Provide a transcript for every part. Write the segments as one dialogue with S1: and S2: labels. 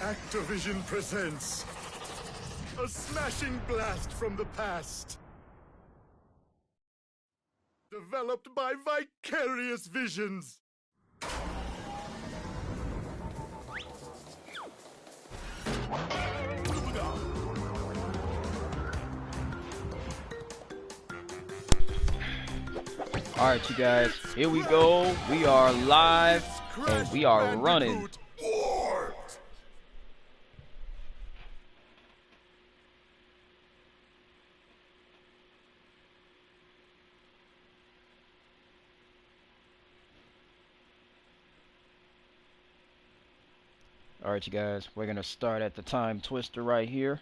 S1: Activision presents a smashing blast from the past. Developed by Vicarious Visions.
S2: Alright, you guys, here we go. We are live and we are running. Alright, you guys, we're gonna start at the time twister right here.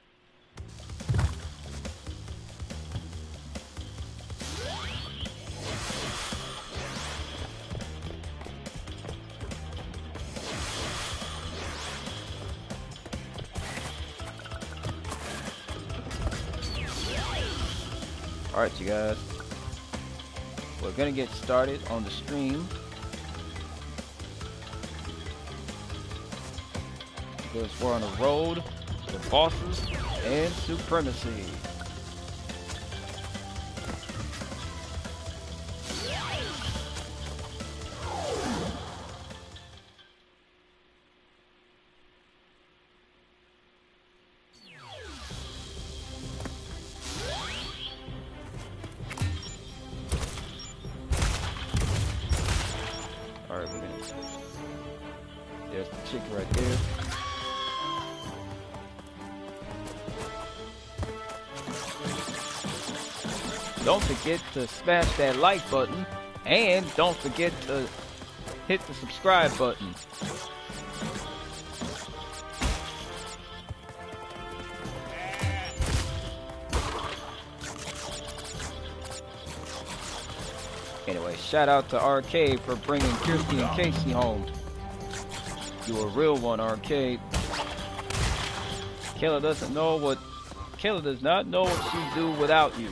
S2: Alright, you guys, we're gonna get started on the stream because we're on the road to bosses and supremacy. Alright, we're gonna. There's the chick right there. Don't forget to smash that like button, and don't forget to hit the subscribe button. Anyway, shout out to Arcade for bringing Kirsty and Casey home. You a real one, Arcade. Kayla does not know what she'd do without you.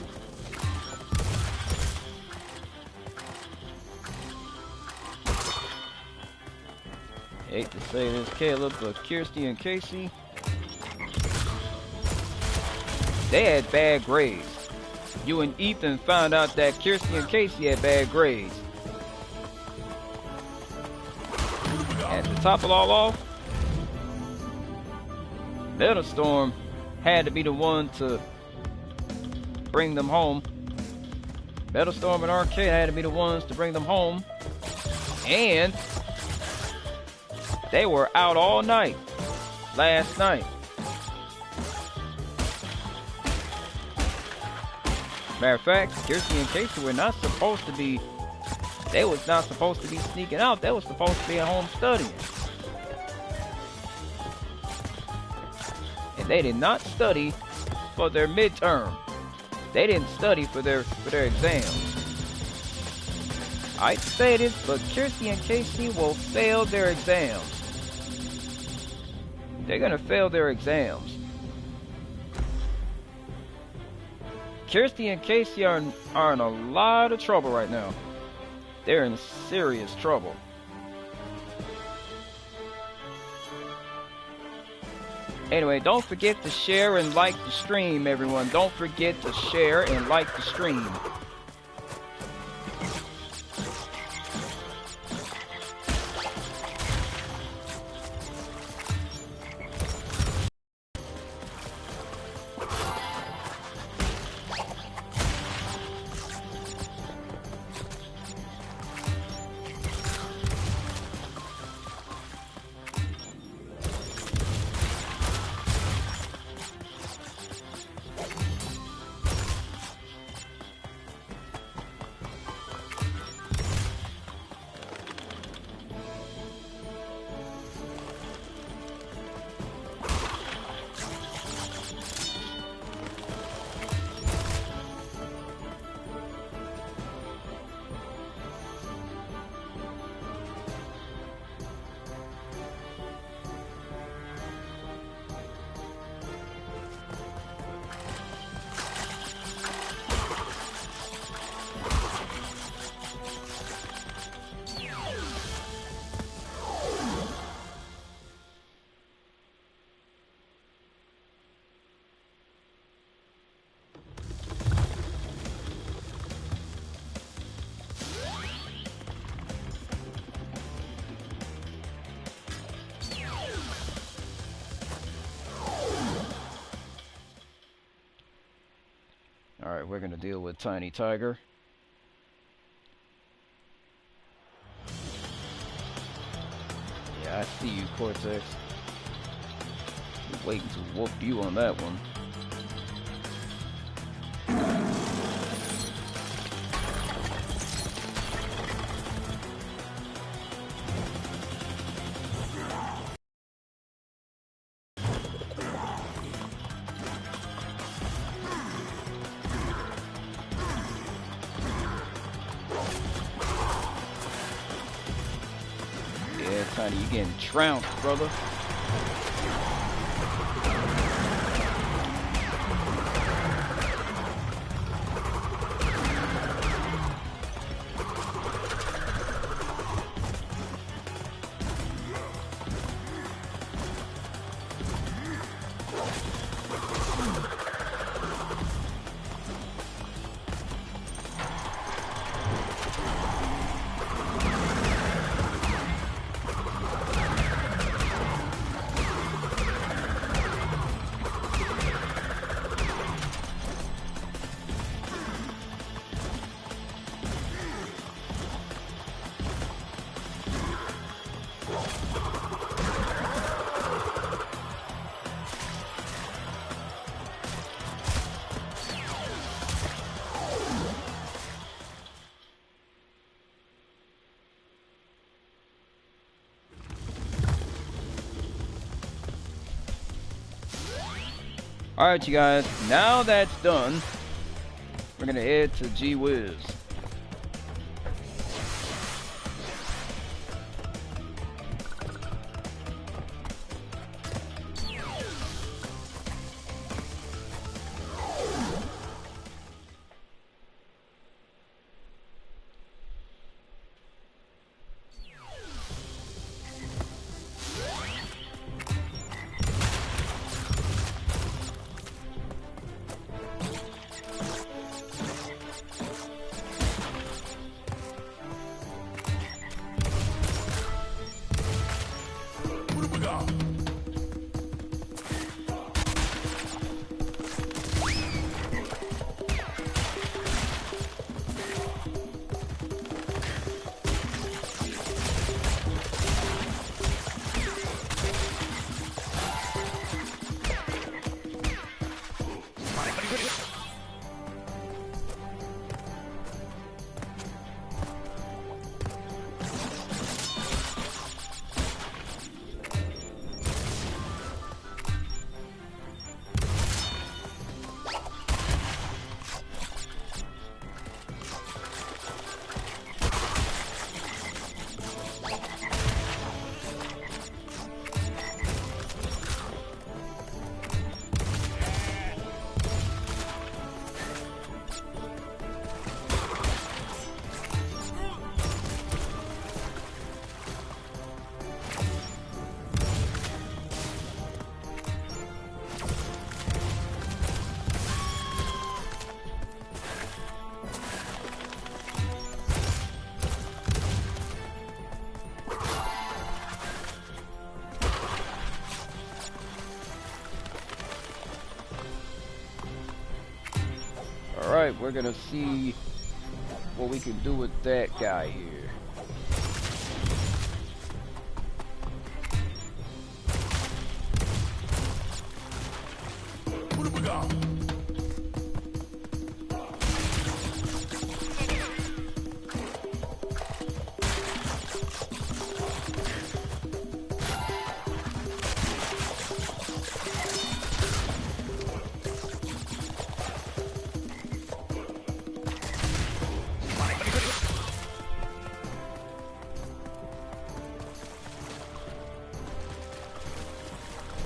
S2: Hate to say this, Caleb, but Kirsty and Casey, they had bad grades. You and Ethan found out that Kirsty and Casey had bad grades. And to top it all off, Metalstorm had to be the one to bring them home. Metalstorm and Arcade had to be the ones to bring them home. And they were out all night last night. Matter of fact, Kirsty and Casey were not supposed to be, they was not supposed to be sneaking out. They were supposed to be at home studying. And they did not study for their midterm. They didn't study for their exams. I stated, but Kirsty and Casey will fail their exams. They're gonna fail their exams. Kirsty and Casey are in a lot of trouble right now. They're in serious trouble. Anyway, don't forget to share and like the stream, everyone. Don't forget to share and like the stream. Alright, we're gonna deal with Tiny Tiger. Yeah, I see you, Cortex. Waiting to whoop you on that one. Yeah, Tiny, you getting trounced, brother. Alright, you guys, now that's done, we're gonna head to Gee Whiz. Alright, we're gonna see what we can do with that guy here.
S1: What do we got?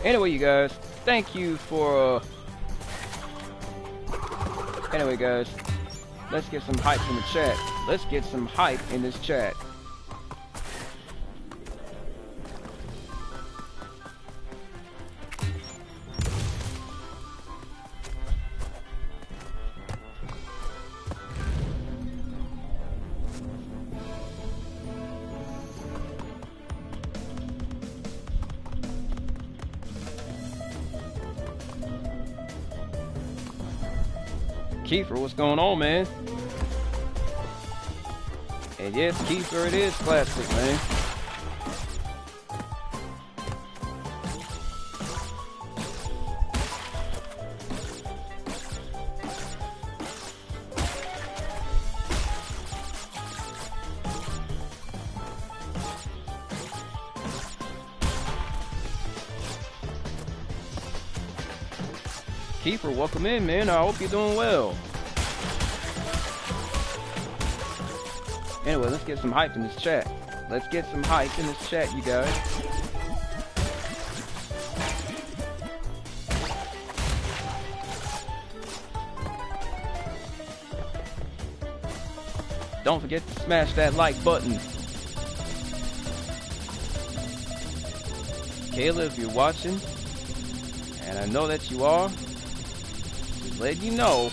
S2: Anyway, you guys, thank you for, anyway, guys, let's get some hype in the chat. Let's get some hype in this chat. Kiefer, what's going on, man? And yes, Kiefer, it is classic, man. Kiefer, welcome in, man. I hope you're doing well. Anyway, let's get some hype in this chat. Let's get some hype in this chat, you guys. Don't forget to smash that like button. Kayla, if you're watching, and I know that you are, just let you know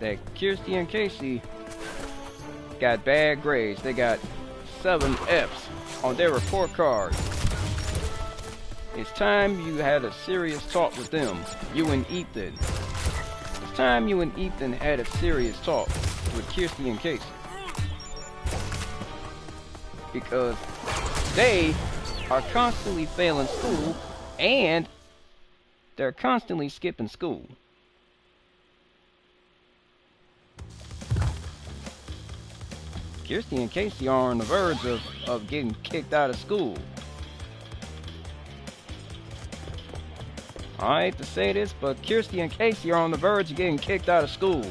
S2: that Kirsty and Casey got bad grades. They got 7 F's on their report card. It's time you had a serious talk with them, you and Ethan. It's time you and Ethan had a serious talk with Kirsty and Casey. Because they are constantly failing school and they're constantly skipping school. Kirsty and Casey are on the verge of getting kicked out of school. I hate to say this, but Kirsty and Casey are on the verge of getting kicked out of school.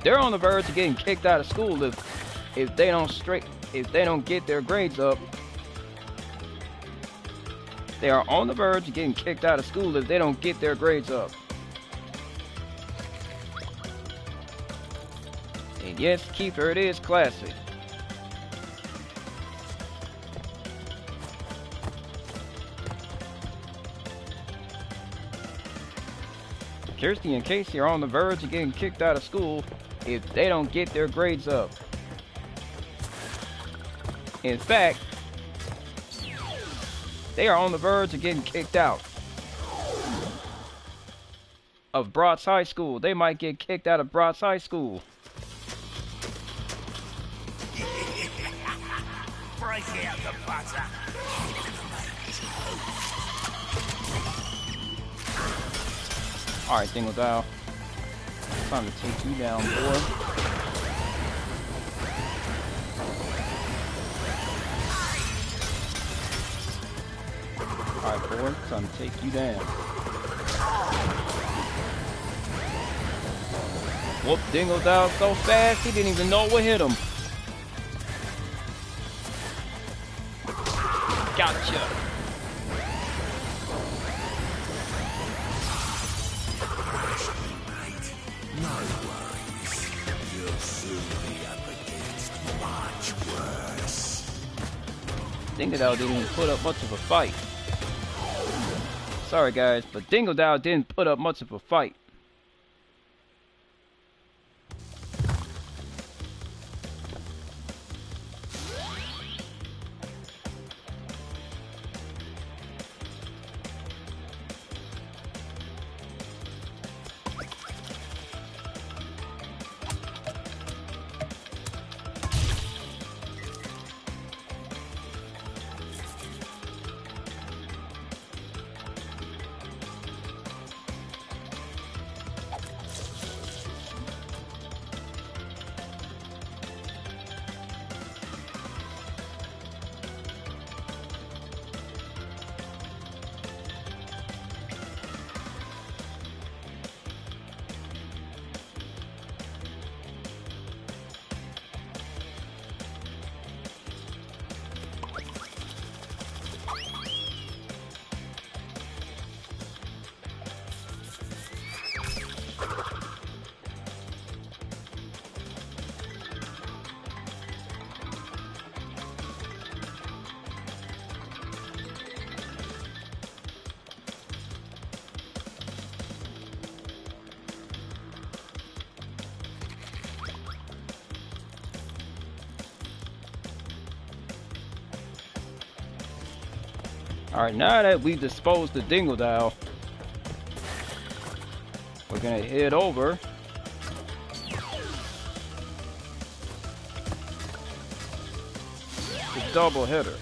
S2: They're on the verge of getting kicked out of school if they don't get their grades up. They are on the verge of getting kicked out of school if they don't get their grades up. And yes, Kiefer, it is classic. Kirsty and Casey are on the verge of getting kicked out of school if they don't get their grades up. In fact, they are on the verge of getting kicked out of Broads High School. They might get kicked out of Broads High School.
S3: Break out the butter.
S2: Alright, Dingle Dial. Time to take you down, boy. Alright, boy. Time to take you down. Whoop, Dingle Dial so fast, he didn't even know what hit him. Gotcha.
S3: No worries. You'll soon be up against much worse.
S2: Dingodile didn't even put up much of a fight. Sorry guys, but Dingodile didn't put up much of a fight. Alright, now that we've disposed of Dingodile, we're gonna head over double hitter.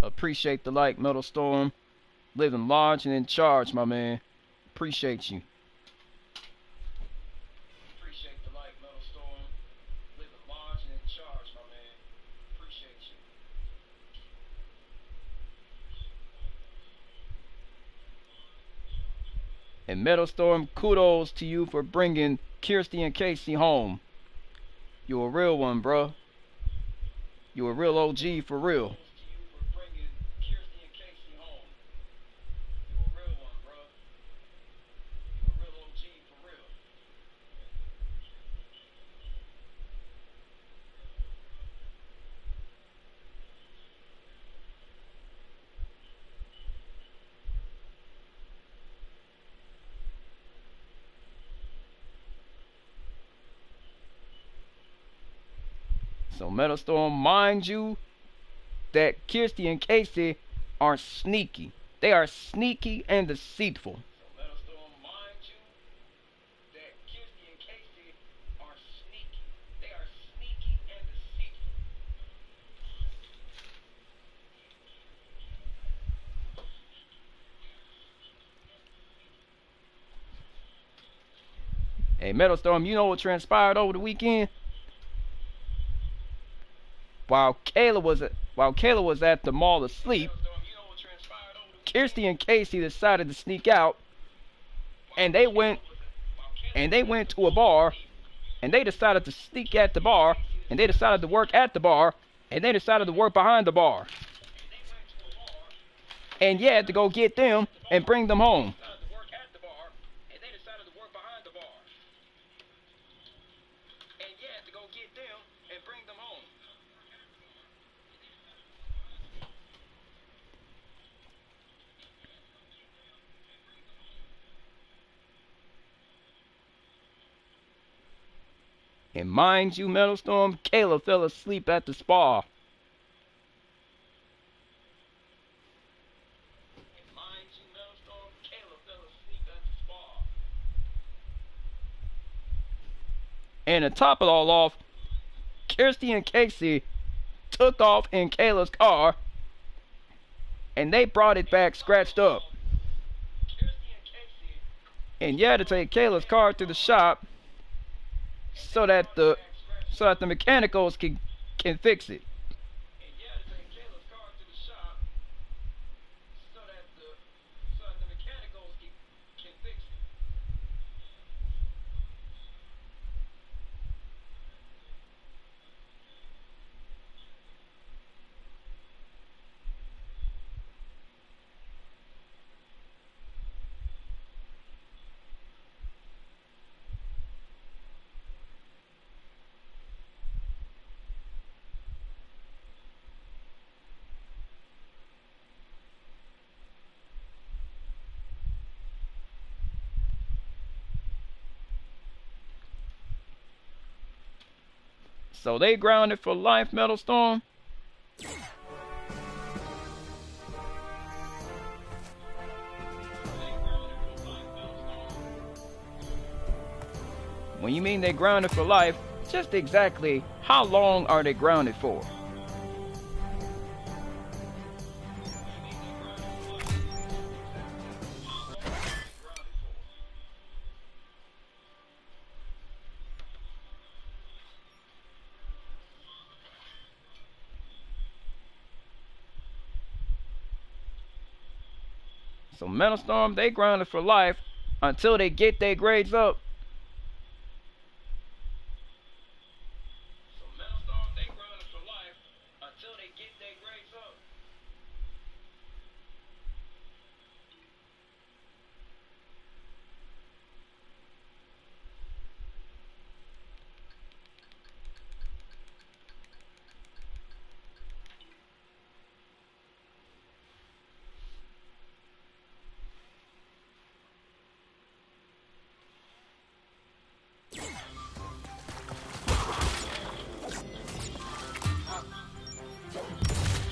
S2: Appreciate the like, Metal Storm. Living large and in charge, my man. Appreciate you. Appreciate the like, Metal Storm. Living large and in charge, my man. Appreciate you. And Metal Storm, kudos to you for bringing Kirsty and Casey home. You a real one, bruh. You a real OG for real. So Metal Storm, mind you, that Kirsty and Casey are sneaky. They are sneaky and deceitful. So Metal Storm, mind you, that Kirsty and Casey are sneaky. They are sneaky and deceitful. Hey, Metal Storm, you know what transpired over the weekend? While Kayla was at the mall asleep, Kirsty and Casey decided to sneak out, and they went to a bar, and they decided to sneak at the bar, and they decided to work at the bar, and they decided to work behind the bar. And you had to go get them and bring them home. And mind you, Metal Storm, Kayla fell asleep at the spa. And to top it all off, Kirsty and Casey took off in Kayla's car, and they brought it back scratched up. And you had to take Kayla's car to the shop so that the mechanicals can fix it. So they grounded for life, Metal Storm. When you mean they grounded for life, just exactly how long are they grounded for? So Metal Storm, they grounded for life until they get their grades up.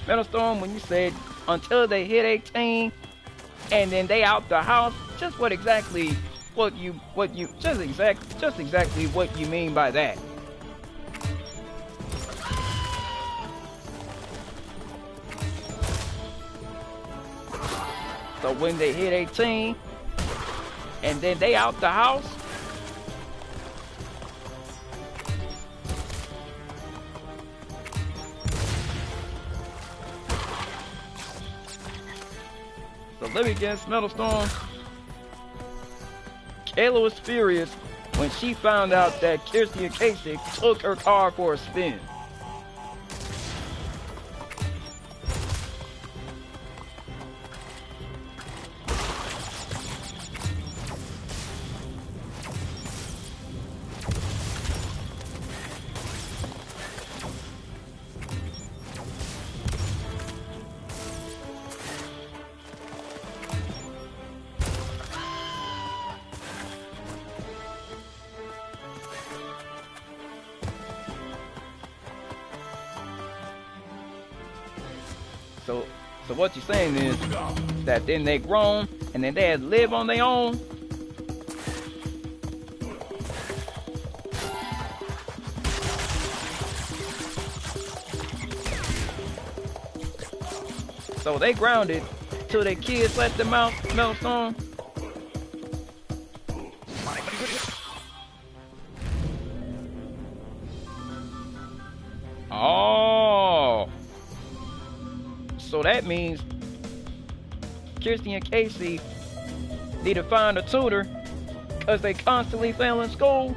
S2: Metal Storm, when you said until they hit 18 and then they out the house, just exactly what you mean by that? So when they hit 18, and then they out the house, so let me guess, Metal Storm. Kayla was furious when she found out that Kirsty and Casey took her car for a spin. So what you're saying is that then they grown and then they had to live on their own. So they grounded till their kids let them out, Metal Storm. Oh. So that means Kirsty and Casey need to find a tutor because they constantly fail in school.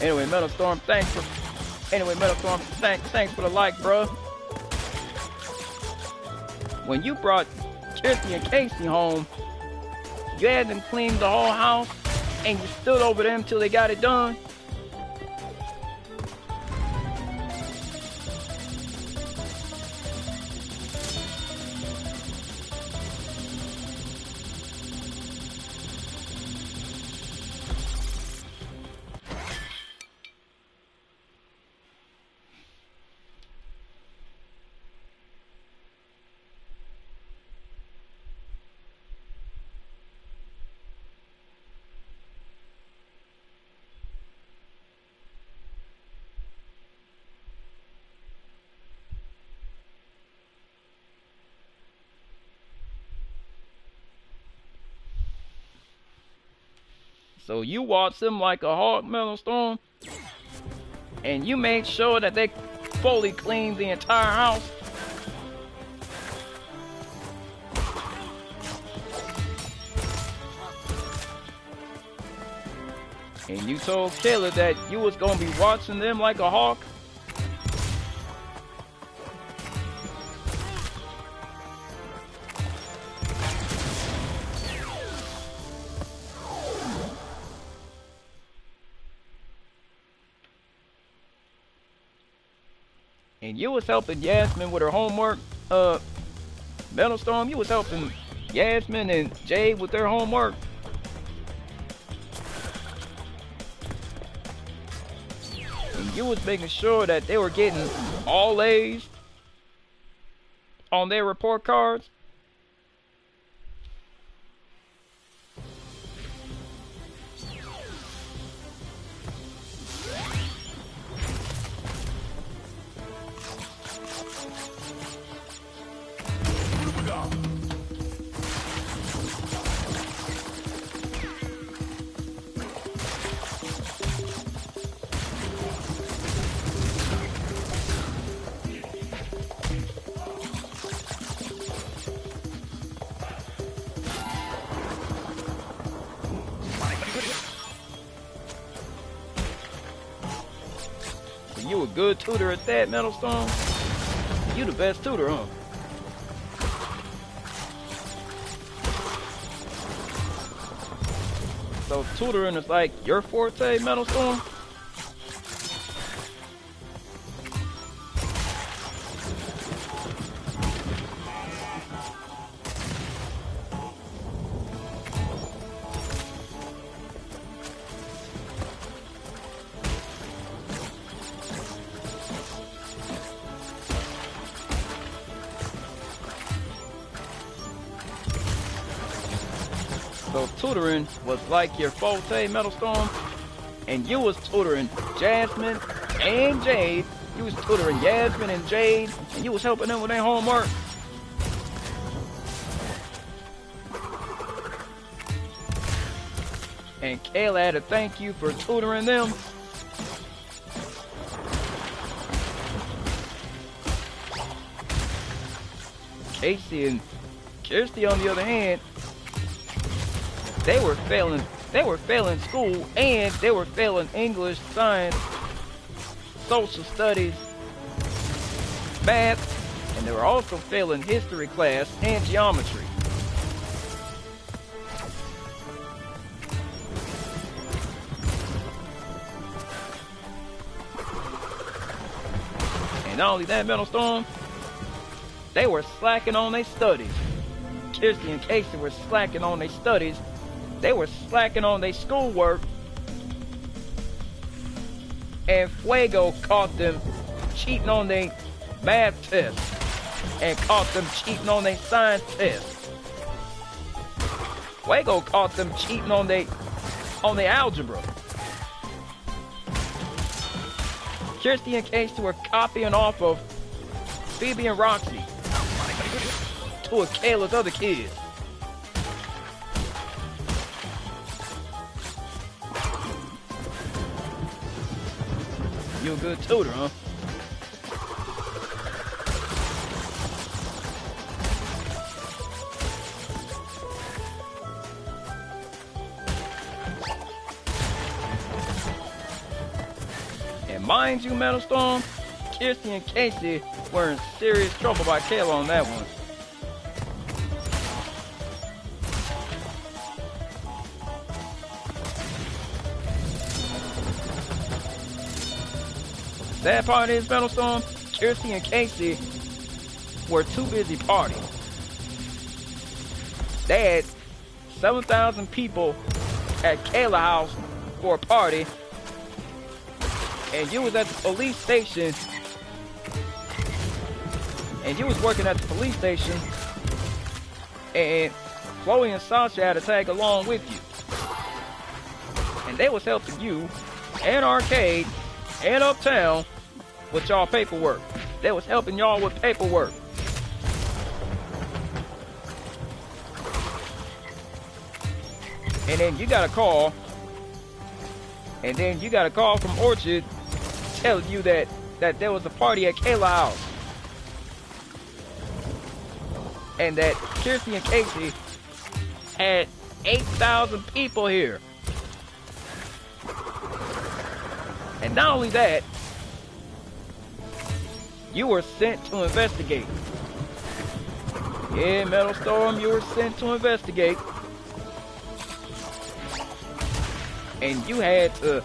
S2: Anyway, Metal Storm, thanks for the like, bro. When you brought Kirsty and Casey home, you had them clean the whole house and you stood over them till they got it done. So you watched them like a hawk, Metal Storm, and you made sure that they fully cleaned the entire house. And you told Kayla that you was gonna be watching them like a hawk. And you was helping Yasmin with her homework, Metal Storm. You was helping Yasmin and Jade with their homework. And you was making sure that they were getting all A's on their report cards. You a good tutor at that, Metal Storm? You the best tutor, huh? So tutoring is like your forte, Metal Storm? So tutoring was like your forte, Metal Storm, and you was tutoring Jasmine and Jade. You was tutoring Jasmine and Jade, and you was helping them with their homework. And Kayla had to thank you for tutoring them. Casey and Kirsty, on the other hand, they were failing school, and they were failing English, science, social studies, math, and they were also failing history class and geometry. And not only that, Metal Storm, they were slacking on their studies. Kirsty and Casey were slacking on their studies. They were slacking on their schoolwork. And Fuego caught them cheating on their math test. And caught them cheating on their science test. Fuego caught them cheating on their algebra. Kirsty and Casey were copying off of Phoebe and Roxy, two of Kayla's other kids. You a good tutor, huh? And mind you, Metal Storm, Kirsty and Casey were in serious trouble by Kayla on that one. The sad part is, Metal Storm, Kirsty and Casey were too busy partying. They had 7,000 people at Kayla's house for a party, and you was at the police station, and you was working at the police station, and Chloe and Sasha had to tag along with you. And they was helping you, and Arcade, and Uptown, with y'all paperwork. They was helping y'all with paperwork. And then you got a call, from Orchard telling you that there was a party at Kayla's house. And that Kirsty and Casey had 8,000 people here. And not only that, you were sent to investigate. Yeah, Metal Storm, you were sent to investigate. And you had to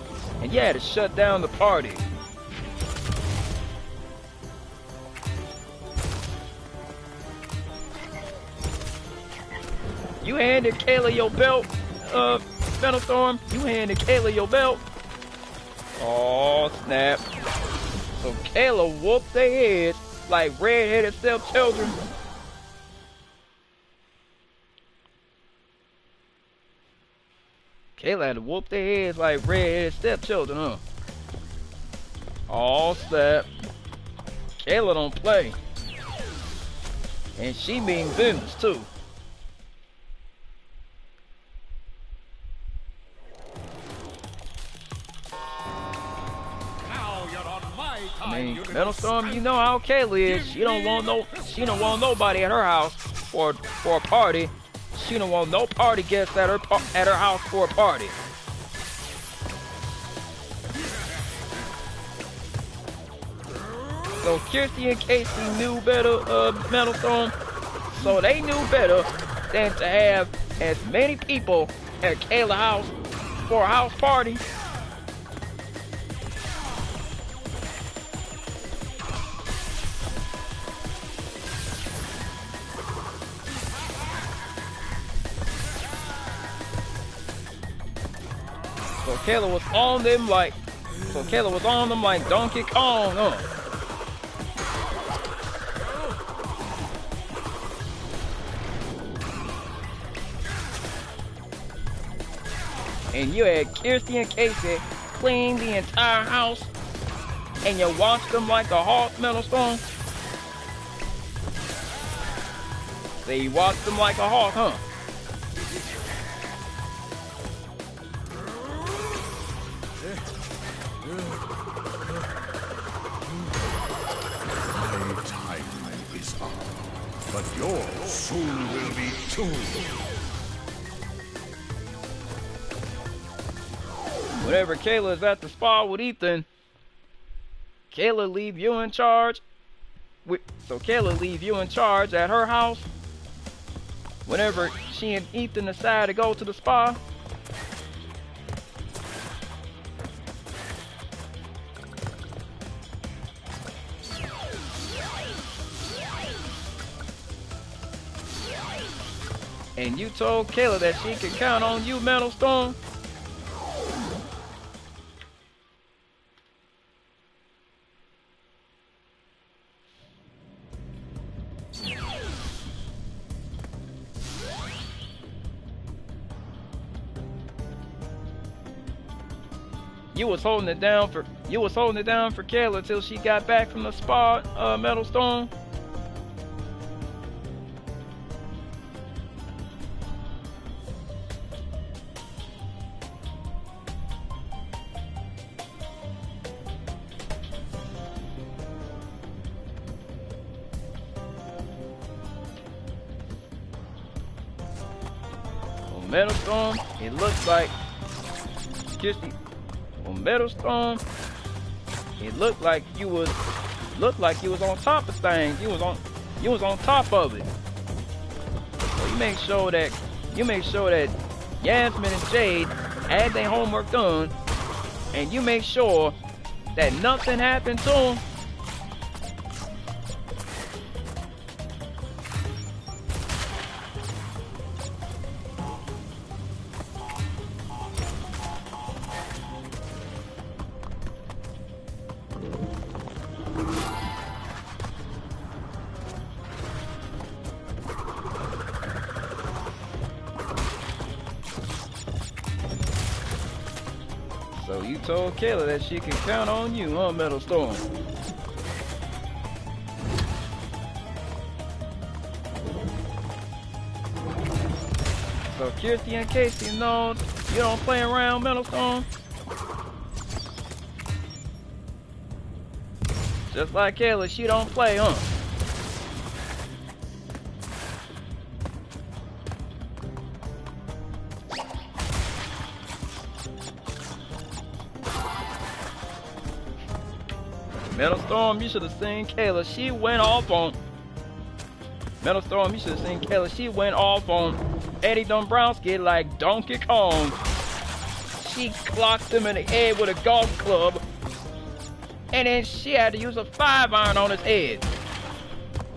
S2: shut down the party. You handed Kayla your belt, Metal Storm. You handed Kayla your belt. Oh, snap. So Kayla whooped their heads like red-headed stepchildren. Kayla had to whoop their heads like red-headed stepchildren, huh? Oh, snap. Kayla don't play. And she means business, too. I mean, Metal Storm, you know how Kayla is. She don't want nobody at her house for a party. She don't want no party guests at her house for a party. So Kirsty and Casey knew better, Metal Storm. So they knew better than to have as many people at Kayla's house for a house party. So Kayla was on them like Donkey Kong, huh? and you had Kirsty and Casey clean the entire house, and you watched them like a hawk, Metal Storm? So you watched them like a hawk, huh?
S3: My time is up, but yours soon will be too.
S2: Whenever Kayla is at the spa with Ethan, Kayla leave you in charge. So Kayla leave you in charge at her house. Whenever she and Ethan decide to go to the spa. And you told Kayla that she could count on you, Metal Storm. You was holding it down for Kayla till she got back from the spa, Metal Storm. On Metal Storm, it looks like Kirsty. On Metal Storm, it looked like you was on top of things. You was on top of it. So you make sure that Yasmin and Jade had their homework done, and you make sure that nothing happened to them. So you told Kayla that she can count on you, huh, Metal Storm? So Kirsty and Casey know you don't play around, Metal Storm? Just like Kayla, she don't play, huh? Metal Storm, you should have seen Kayla. She went off on Metal Storm. You should have seen Kayla. She went off on Eddie Dombrowski like Donkey Kong. She clocked him in the head with a golf club, and then she had to use a 5-iron on his head.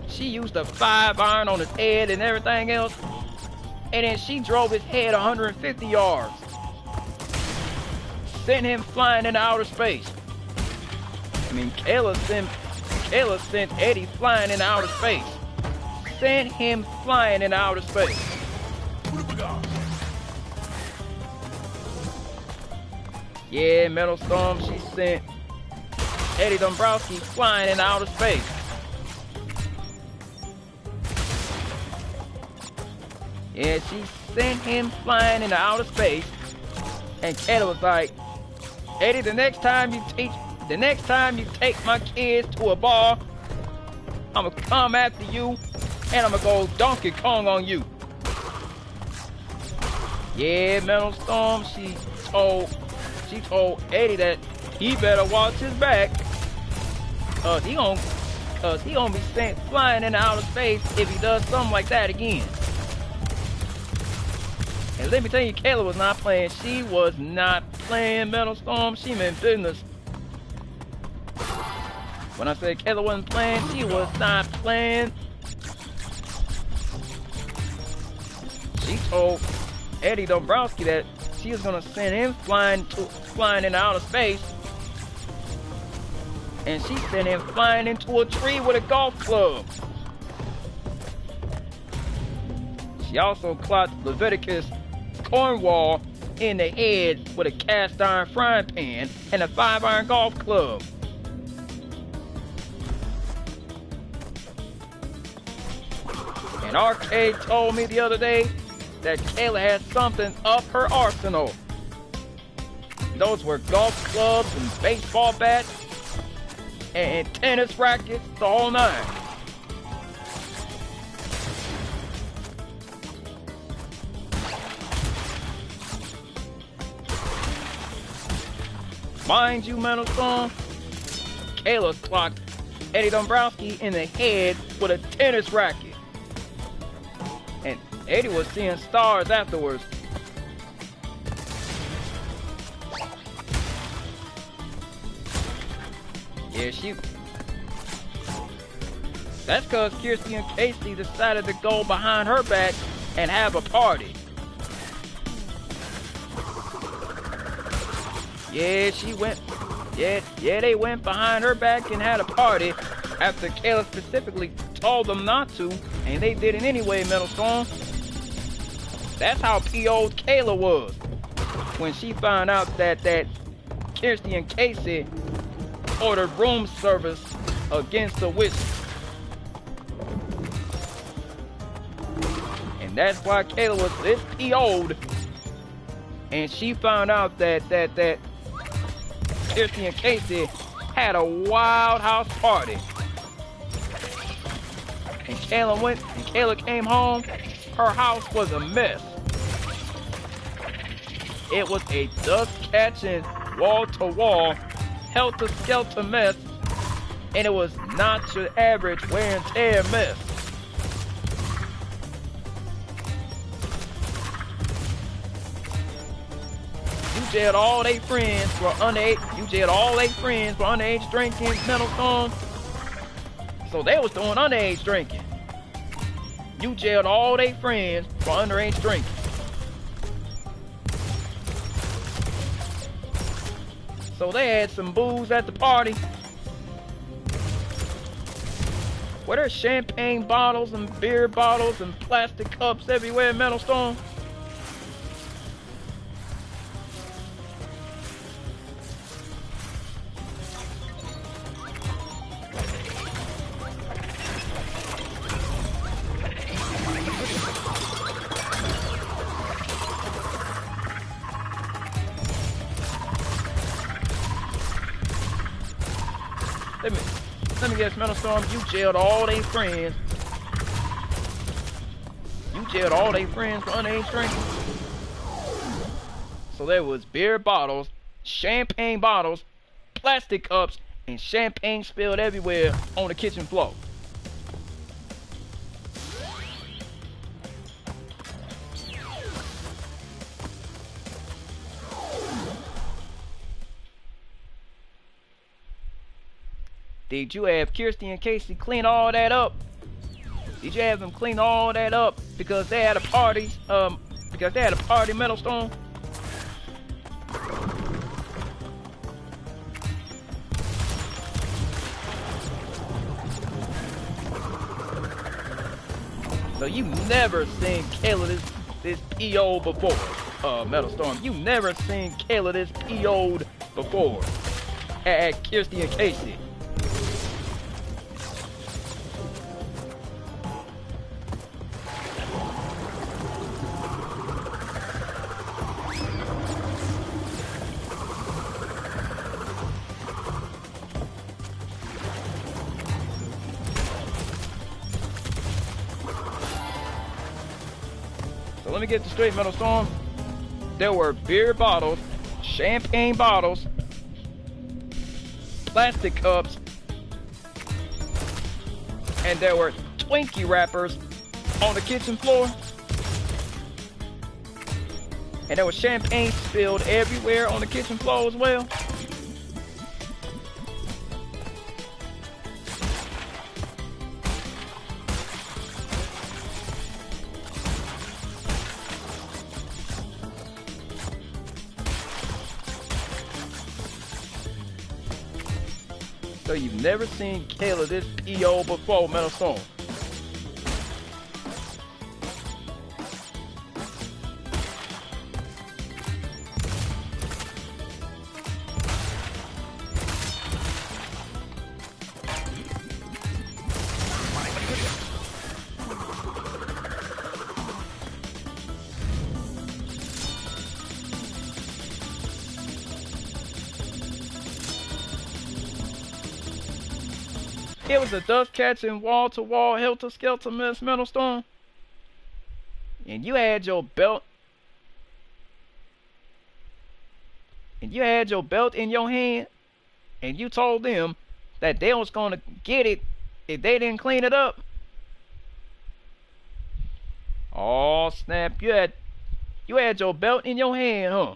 S2: She used a 5-iron on his head and everything else, and then she drove his head 150 yards, sent him flying into outer space. I mean, Kayla sent Eddie flying into outer space. Sent him flying into outer space. Yeah, Metal Storm, she sent Eddie Dombrowski flying into outer space. Yeah, she sent him flying into outer space. And Kayla was like, Eddie, the next time you take my kids to a bar, I'ma come after you, and I'ma go Donkey Kong on you. Yeah, Metal Storm, she told Eddie that he better watch his back, cause he gonna be sent flying into outer space if he does something like that again. And let me tell you, Kayla was not playing. She was not playing, Metal Storm. She meant business. When I said Kayla wasn't playing, she was not playing. She told Eddie Dombrowski that she was gonna send him flying into outer space, and she sent him flying into a tree with a golf club. She also clocked Leviticus Cornwall in the head with a cast iron frying pan and a 5-iron golf club. And Arcade told me the other day that Kayla had something up her arsenal. Those were golf clubs and baseball bats and tennis rackets, the whole nine. Mind you, Mental Storm, Kayla clocked Eddie Dombrowski in the head with a tennis racket. And Eddie was seeing stars afterwards. Yeah, that's because Kirsty and Casey decided to go behind her back and have a party. Yeah, they went behind her back and had a party after Kayla specifically told them not to, and they did it anyway, Metal Storm. That's how PO'd Kayla was when she found out that Kirsty and Casey ordered room service against the whistle. And that's why Kayla was this PO'd, and she found out that Kirsty and Casey had a wild house party. And Kayla came home, her house was a mess. It was a dust-catching, wall-to-wall, helter-skelter mess, and it was not your average wear and tear mess. You jailed all they friends for underage drinking, Mental Storm. So they was doing underage drinking. You jailed all they friends for underage drinking. So they had some booze at the party. Were there champagne bottles and beer bottles and plastic cups everywhere, Metal Storm? Let me guess, Metal Storm, you jailed all they friends. You jailed all they friends for underage drinking. So there was beer bottles, champagne bottles, plastic cups, and champagne spilled everywhere on the kitchen floor. Did you have Kirsty and Casey clean all that up? Did you have them clean all that up because they had a party? Metal Storm? So you never seen Kayla this PO before, Metal Storm. You never seen Kayla this PO'd before at Kirsty and Casey. Let me get this straight, Metal Storm. There were beer bottles, champagne bottles, plastic cups, and there were Twinkie wrappers on the kitchen floor. And there was champagne spilled everywhere on the kitchen floor as well. So you've never seen Kayla this PO before, Metal Storm. It was a dust catching wall to wall helter skelter mess, Metal Storm. And you had your belt. And you had your belt in your hand. And you told them that they was gonna get it if they didn't clean it up. Oh snap! You had your belt in your hand, huh?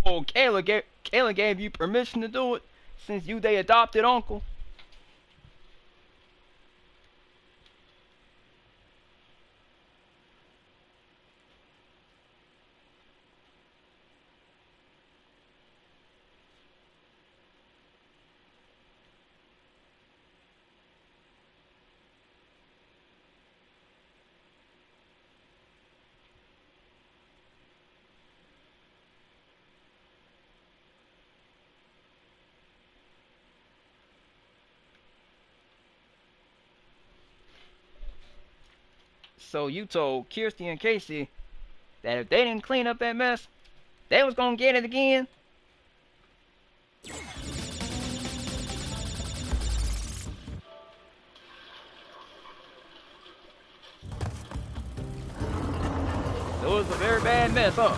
S2: Oh, Kayla gave you permission to do it since you they adopted uncle. So you told Kirsty and Casey that if they didn't clean up that mess, they was gonna get it again. It was a very bad mess, huh?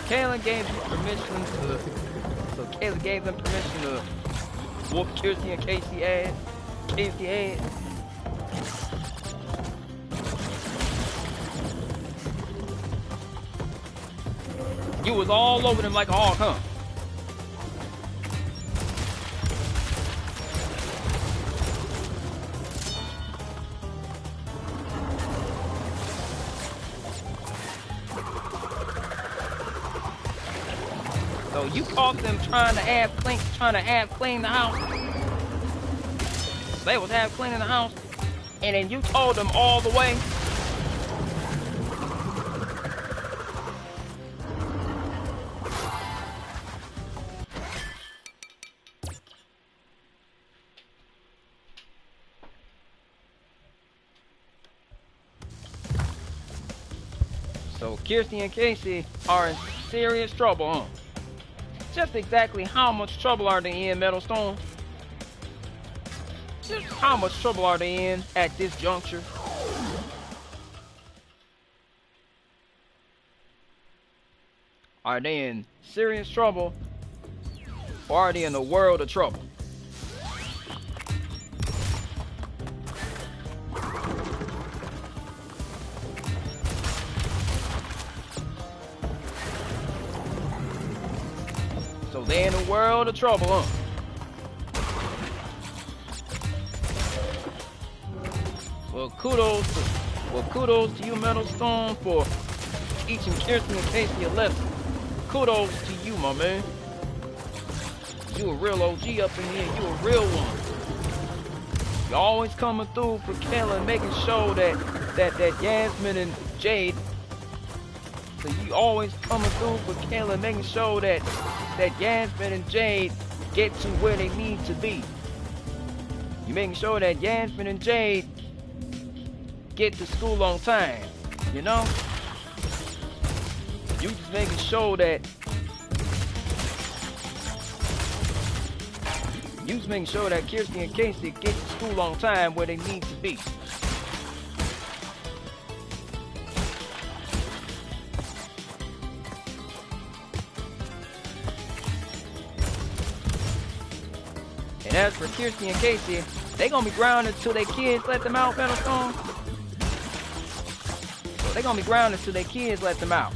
S2: Kayla gave you permission to. So Kayla gave them permission to whoop Kirsty and Casey ass. Casey ass. You was all over them like a hawk, huh? So you caught them trying to have clean the house. They was half cleaning the house, and then you told them all the way. So Kirsty and Casey are in serious trouble, huh? Just exactly how much trouble are they in, Metal Storm? Just how much trouble are they in at this juncture? Are they in serious trouble, or are they in a world of trouble? So they're in a world of trouble, huh? Well, kudos to you, Metal Storm, for teaching Kirsten and Casey a lesson. Kudos to you, my man. You a real OG up in here. You a real one. You always coming through for Kayla and making sure that Yasmin and Jade. So you always coming through for Kayla and making sure that Yasmin and Jade get to where they need to be. You making sure that Yasmin and Jade get to school on time. You know? You just making sure that Kirsty and Casey get to school on time where they need to be. And as for Kirsty and Casey, they gonna be grounded till their kids let them out, Metalstone. So they gonna be grounded till their kids let them out.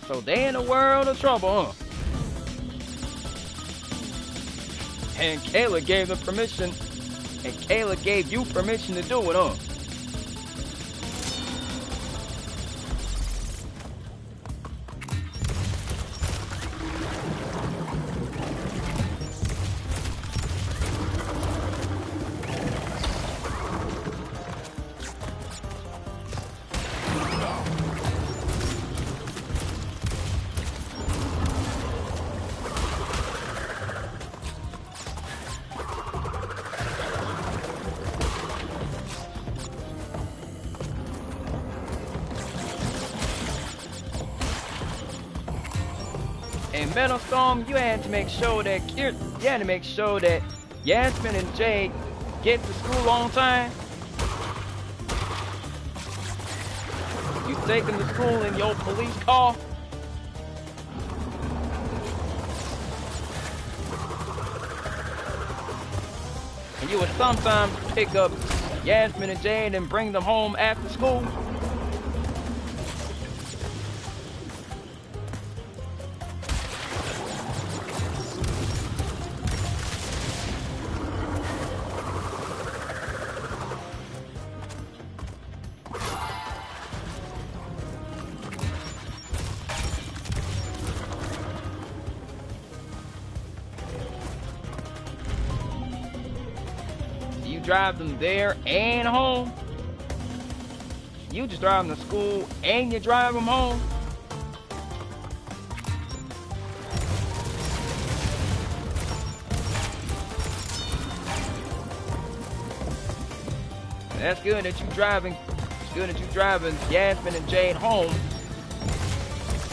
S2: So they in a world of trouble, huh? And Kayla gave them permission, and Kayla gave you permission to do it, huh? And Metalstorm, you had to make sure that Yasmin and Jade get to school on time. You take them to school in your police car. And you would sometimes pick up Yasmin and Jade and bring them home after school. Drive them there and home. You just drive them to school and you drive them home. That's good that you driving. It's good that you driving Yasmin and Jade home,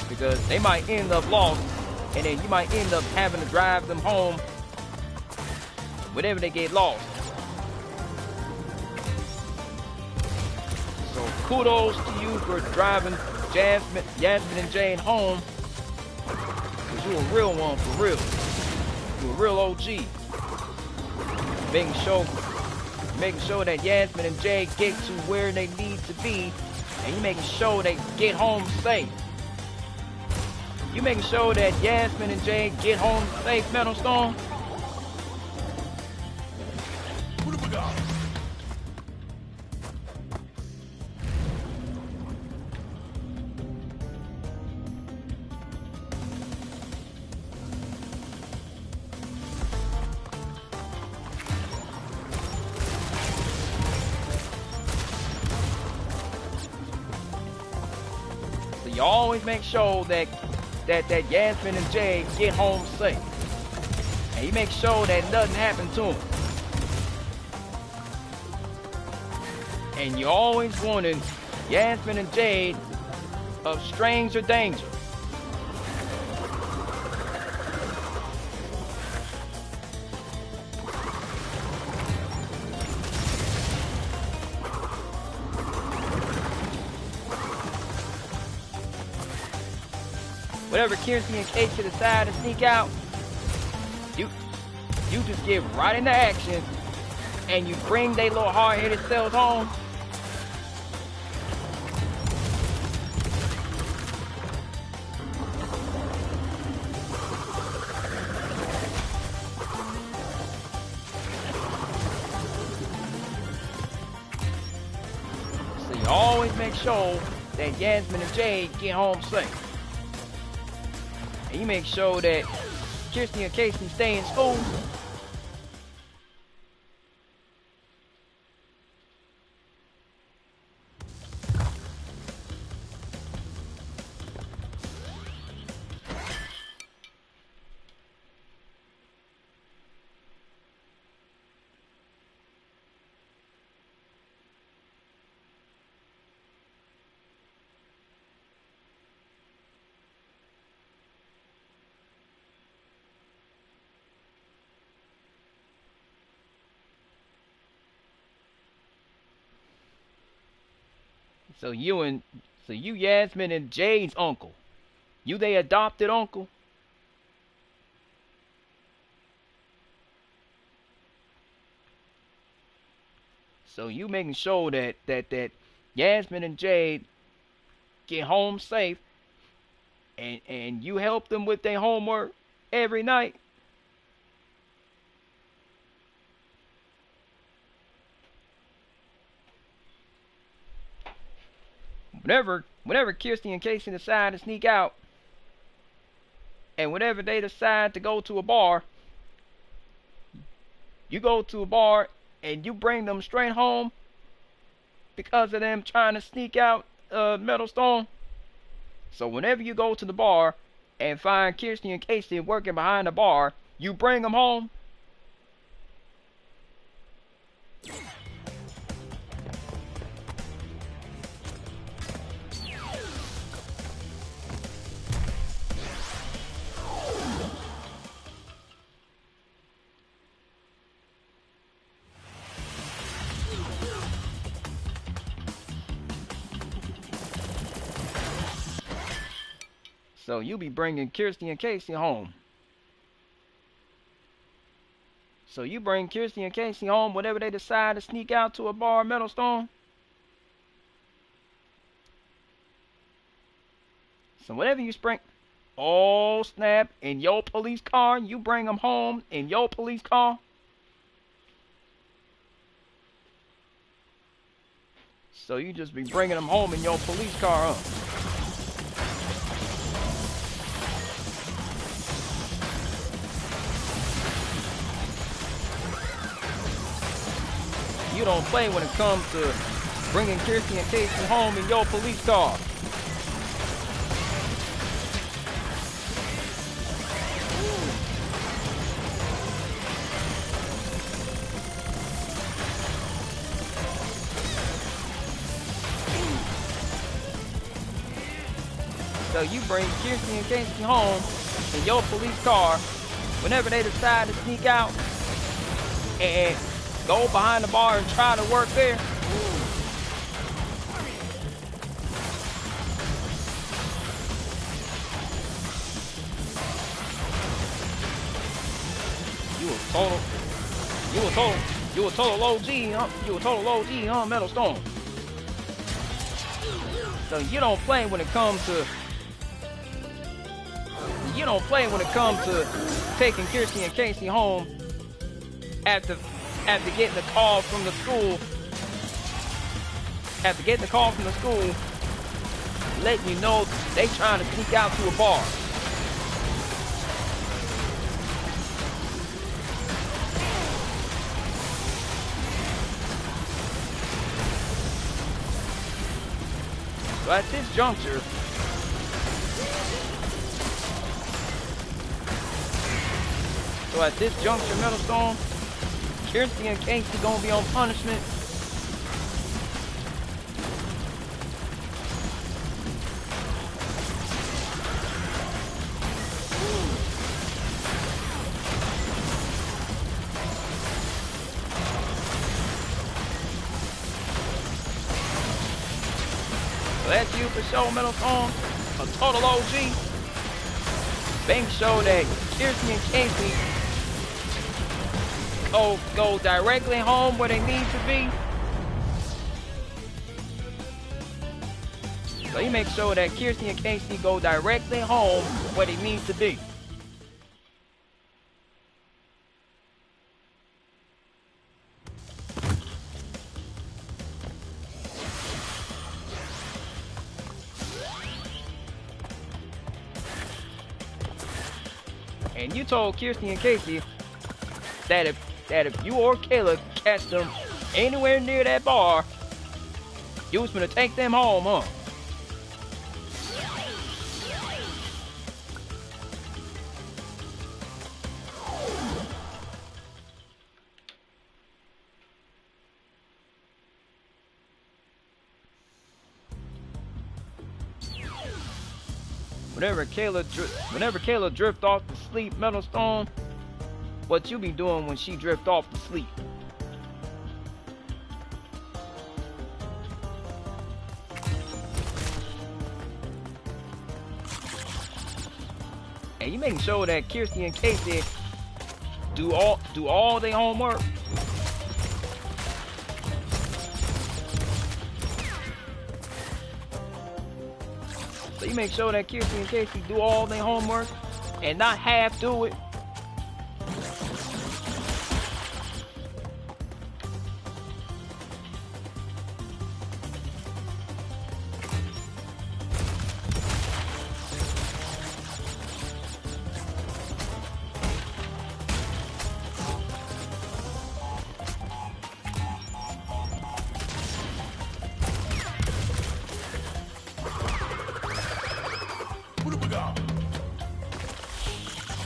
S2: because they might end up lost, and then you might end up having to drive them home whenever they get lost. Kudos to you for driving Yasmin and Jane home. Cause you a real one, for real. You a real OG. Making sure that Yasmin and Jay get to where they need to be, and you making sure they get home safe. You making sure that Yasmin and Jay get home safe, Metalstorm. You always make sure that Yasmin and Jay get home safe. And you make sure that nothing happened to them. And you always wanted Yasmin and Jade of stranger danger. Whenever Kirsty and Casey decide to sneak out, you just get right into action and you bring they little hard-headed selves home. always make sure that Yasmin and Jade get home safe. And you make sure that Kirsty and Casey stay in school. So you Yasmin and Jade's uncle. You they adopted uncle? So you making sure that Yasmin and Jade get home safe, and you help them with their homework every night? Whenever Kirsty and Casey decide to sneak out, and whenever they decide to go to a bar, you go to a bar and you bring them straight home because of them trying to sneak out Metal Stone. So whenever you go to the bar and find Kirsty and Casey working behind the bar, you bring them home. So you be bringing Kirsty and Casey home. So you bring Kirsty and Casey home whenever they decide to sneak out to a bar, Metal Stone. So whenever you spring, oh snap, in your police car, you bring them home in your police car. So you just be bringing them home in your police car, huh? You don't play when it comes to bringing Kirsty and Casey home in your police car. So you bring Kirsty and Casey home in your police car whenever they decide to sneak out and go behind the bar and try to work there. You a total OG, huh? You a total OG, huh, Metal Stone? So you don't play when it comes to taking Kirsty and Casey home after getting the call from the school. After getting the call from the school, letting you know they trying to sneak out to a bar. So at this juncture, Metal Stone, Kirsty and Casey gonna be on punishment. So that's you for sure, Metal Stone, a total OG. Make sure that Kirsty and Casey go directly home where they need to be. So you make sure that Kirsty and Casey go directly home where they need to be. And you told Kirsty and Casey that if you or Kayla catch them anywhere near that bar, you was gonna take them home, huh? Whenever Kayla drift off to sleep, Metalstone, what you be doing when she drift off to sleep? And you making sure that Kirsty and Casey do all their homework. So you make sure that Kirsty and Casey do all their homework and not half do it.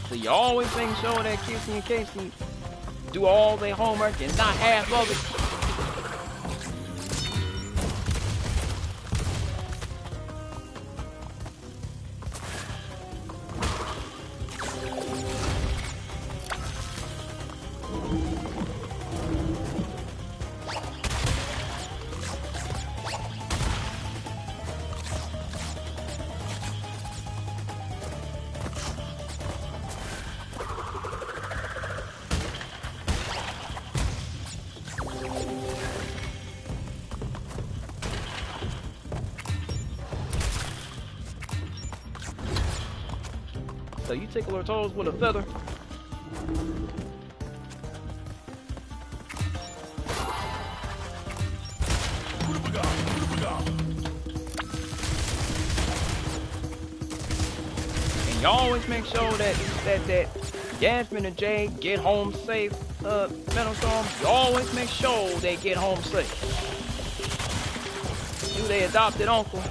S2: So you always make sure that Kirsty and Casey do all their homework and not half of it. So you tickle her toes with a feather. And you always make sure that Yasmin and Jay get home safe. Metalstorm, you always make sure they get home safe. You their adopted uncle.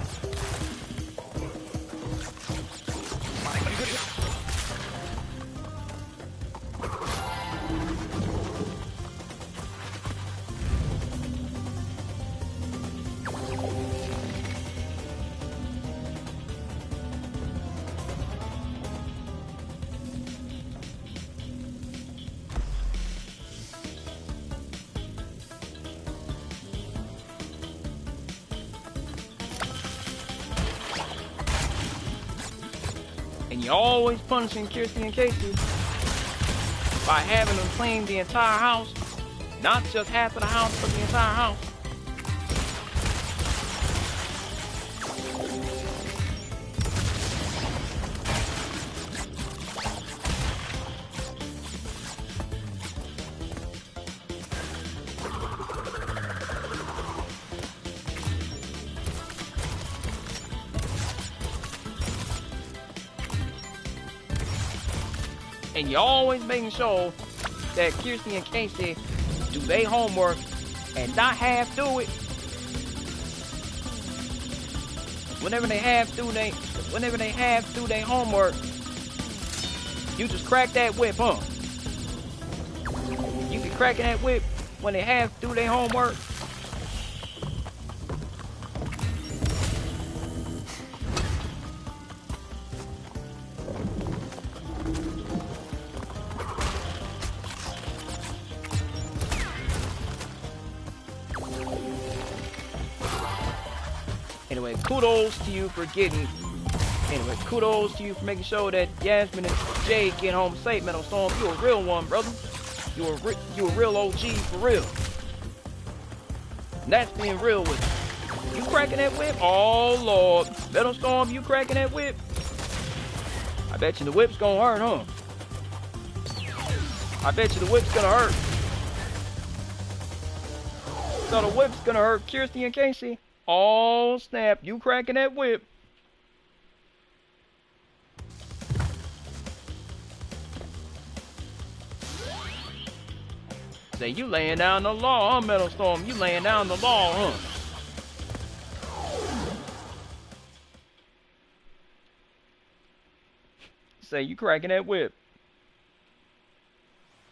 S2: And you're always punishing Kirsty and Casey by having them clean the entire house. Not just half of the house, but the entire house. And you're always making sure that Kirsty and Casey do their homework and not half do it. Whenever they half do their homework, you just crack that whip, huh? You be cracking that whip when they half do their homework. Anyway, kudos to you for making sure that Yasmin and Jay get home safe, Metalstorm. You a real one, brother. You a real OG for real. And that's being real with you. You cracking that whip? Oh, Lord. Metalstorm, you cracking that whip? I bet you the whip's gonna hurt, huh? I bet you the whip's gonna hurt. So the whip's gonna hurt Kirsty and Casey. Oh snap, you cracking that whip. Say, you laying down the law, huh, Metal Storm? You laying down the law, huh? Say, you cracking that whip.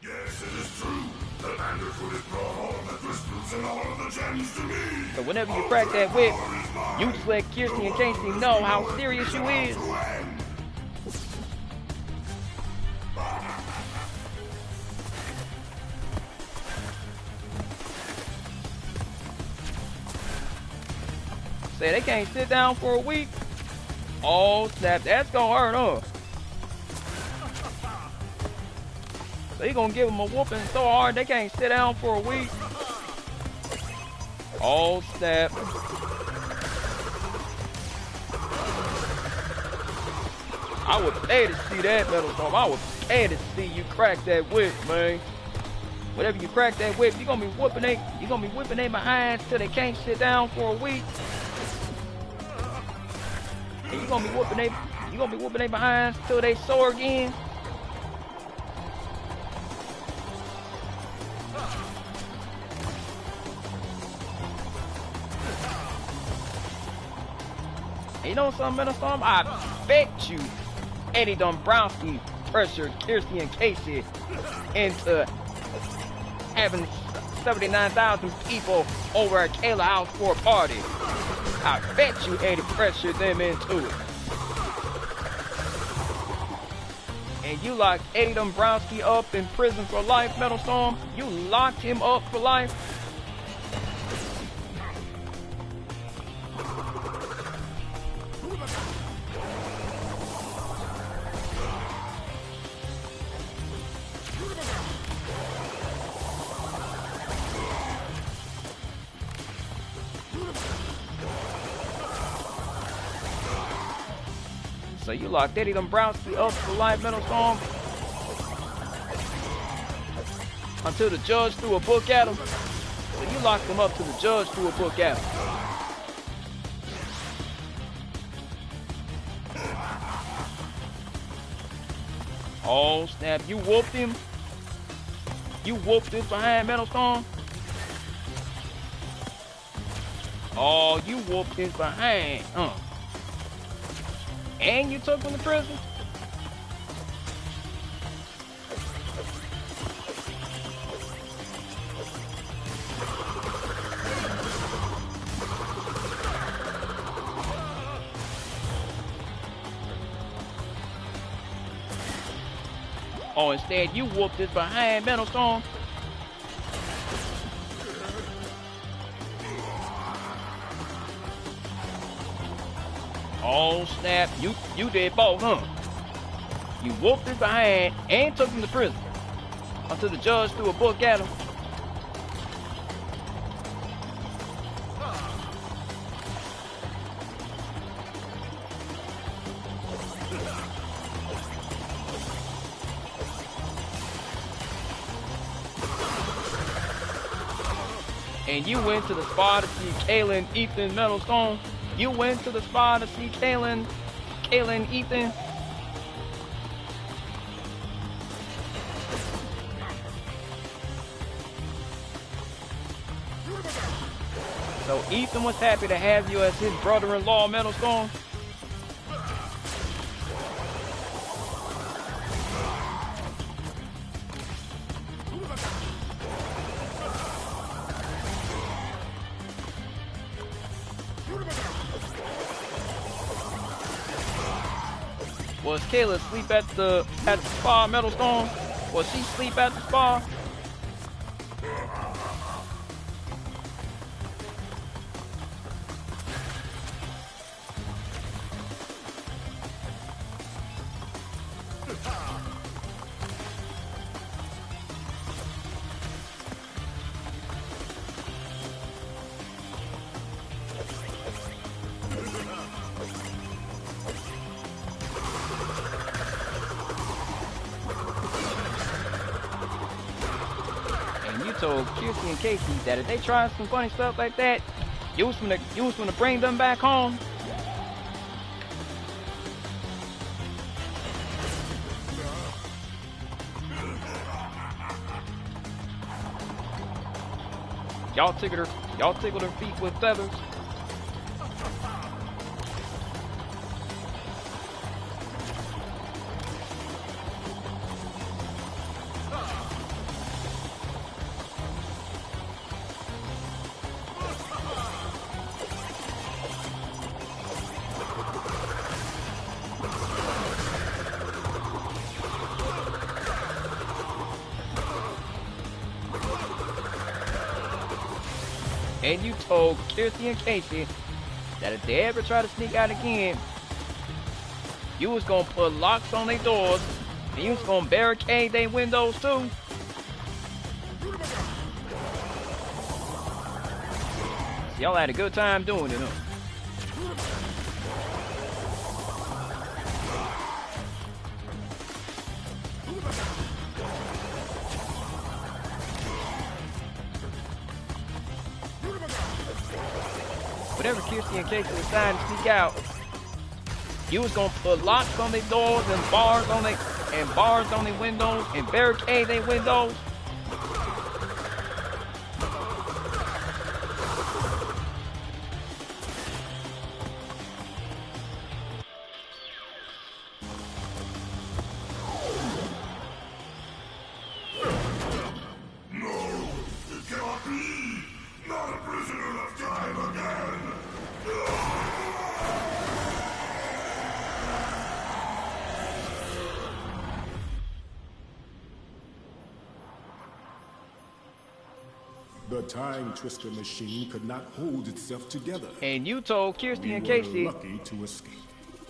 S3: Yes, it is true. The Bandicoot has brought all the crystals and all of the gems to me.
S2: So whenever you crack that whip, you just let Kirsty and Casey know how serious you is. Say, they can't sit down for a week. Oh, snap. That's gonna hurt, huh? So you gonna give them a whooping so hard they can't sit down for a week. Oh, snap. I would pay to see that, Metal Storm. I would pay to see you crack that whip, man. Whenever you crack that whip, you're gonna be whipping they behinds till they can't sit down for a week. And you're gonna be whooping they behinds till they sore again. And you know something, Metal Storm? I bet you Eddie Dombrowski pressured Kirsty and Casey into having 79,000 people over at Kayla House for a party. I bet you Eddie pressured them into it. And you locked Eddie Dombrowski up in prison for life, Metal Storm. You locked him up for life. So you locked Eddie Dombrowski up for life, Metal Storm, until the judge threw a book at him. So you locked him up till the judge threw a book at him. Oh snap, you whooped him. You whooped his behind, Metal Storm. Oh, you whooped his behind, And you took him to prison? Oh, instead you whooped his behind, Metal Storm. Oh snap, you did both, huh? You whooped his behind and took him to prison until the judge threw a book at him. And you went to the spa to see Kayla and Ethan, Metal Storm. You went to the spa to see Kayla and Ethan. So Ethan was happy to have you as his brother-in-law, Metal Storm. Was Kayla sleep at the spa, Metal Storm? Was she sleep at the spa? told Kirsty and Casey that if they try some funny stuff like that, you was gonna bring them back home. Y'all tickled her feet with feathers. And you told Kirsty and Casey that if they ever try to sneak out again, you was gonna put locks on their doors and you was gonna barricade their windows too. Y'all had a good time doing it, huh? Whenever Kirsty and Casey decided to sneak out, you was gonna put locks on their doors and bars on their windows and barricade their windows.
S4: The time twister machine could not hold itself together.
S2: And you told Kirsty and
S4: We
S2: Casey
S4: were lucky to escape.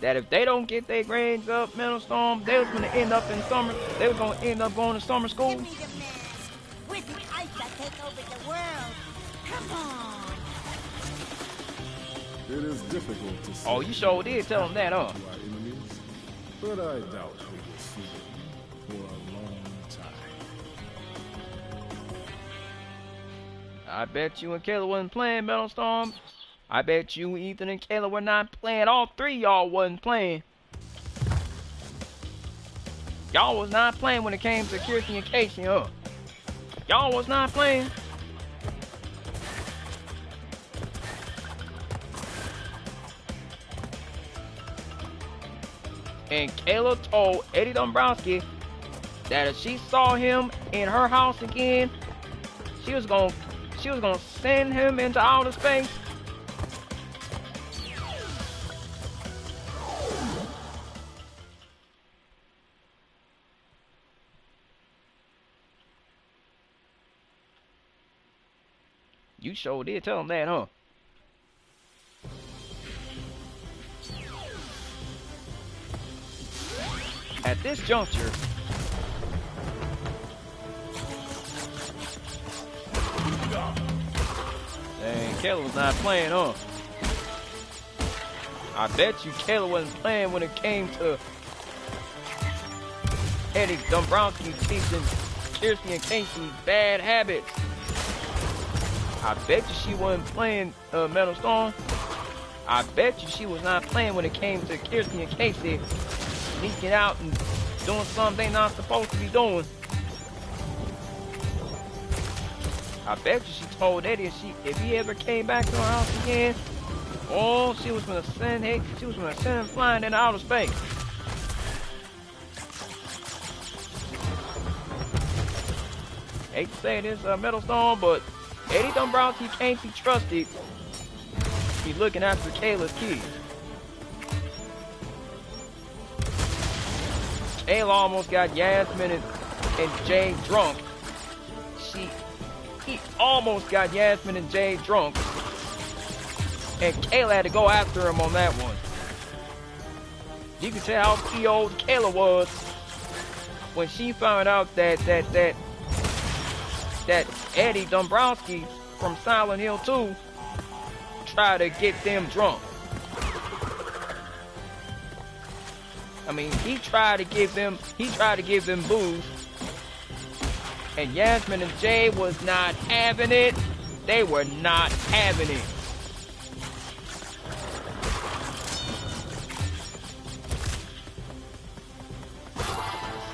S2: that if they don't get their grades up, Mental Storm, they was gonna end up in summer. They was gonna end up going to summer school.
S5: Give me the mask. With the ice that take over the world. Come on.
S4: It is difficult to say.
S2: Oh, you sure did tell them that, huh?
S4: To our enemies, but I doubt we will see them for a long time.
S2: I bet you and Kayla wasn't playing, Metal Storm. I bet you, Ethan, and Kayla were not playing. All three y'all wasn't playing. Y'all was not playing when it came to Kirsty and Casey, huh? Y'all was not playing. And Kayla told Eddie Dombrowski that if she saw him in her house again, she was gonna send him into outer space. You sure did tell him that, huh? At this juncture, dang, Kayla was not playing, huh? I bet you Kayla wasn't playing when it came to Eddie Dombrowski teaching Kirsty and Casey bad habits. I bet you she wasn't playing Metal Storm. I bet you she was not playing when it came to Kirsty and Casey sneaking out and doing something they not supposed to be doing. I bet you she told Eddie if he ever came back to her house again, oh, she was gonna send him flying into outer space. Hate to say this, Metal Storm, but Eddie Dombrowski can't be trusted. He's looking after Kayla's kids. Kayla almost got Yasmin and Jay drunk. He almost got Yasmin and Jay drunk. And Kayla had to go after him on that one. You can tell how PO'd Kayla was when she found out that Eddie Dombrowski from Silent Hill 2 tried to get them drunk. I mean, he tried to give them booze, and Yasmin and Jay was not having it. They were not having it.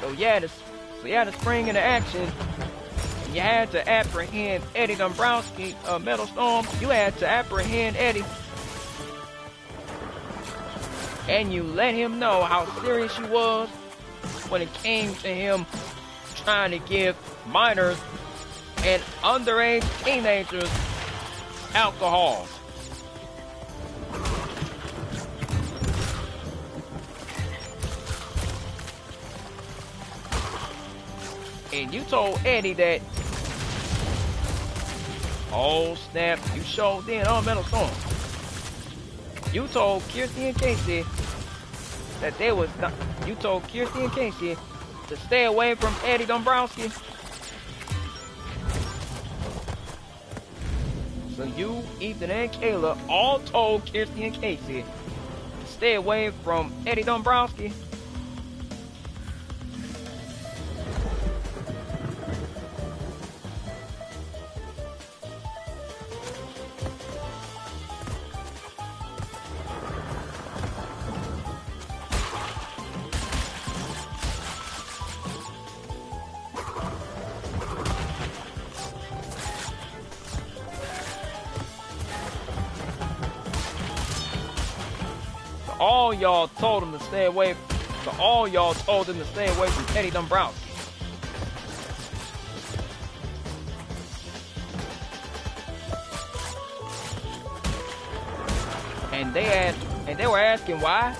S2: So yeah, to spring into action, You had to apprehend Eddie Dombrowski, Metal Storm. You had to apprehend Eddie. And you let him know how serious you was when it came to him trying to give minors and underage teenagers alcohol. And you told Eddie that, oh snap, you showed then on Metal Storm. You told Kirsty and Casey that they was not, you told Kirsty and Casey to stay away from Eddie Dombrowski. So you, Ethan, and Kayla all told Kirsty and Casey to stay away from Eddie Dombrowski. All y'all told him to stay away. So all y'all told him to stay away from Eddie Dombrowski. And they were asking why.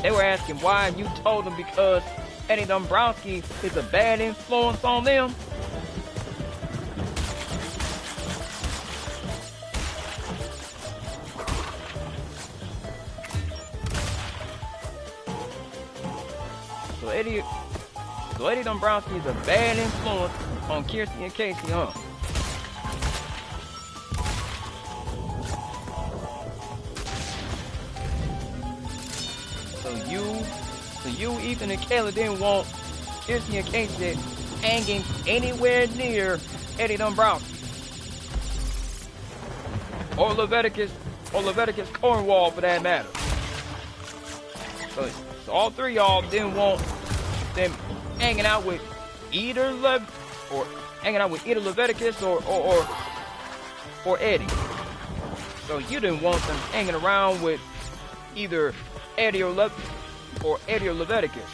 S2: They were asking why, and you told them because Eddie Dombrowski is a bad influence on them. So Eddie Dombrowski is a bad influence on Kirsty and Casey, huh? So you, Ethan, and Kayla didn't want Kirsty and Casey hanging anywhere near Eddie Dombrowski or Leviticus Cornwall for that matter. So all three y'all didn't want them hanging out with either Leviticus or Eddie. So you didn't want them hanging around with either Eddie or Leviticus.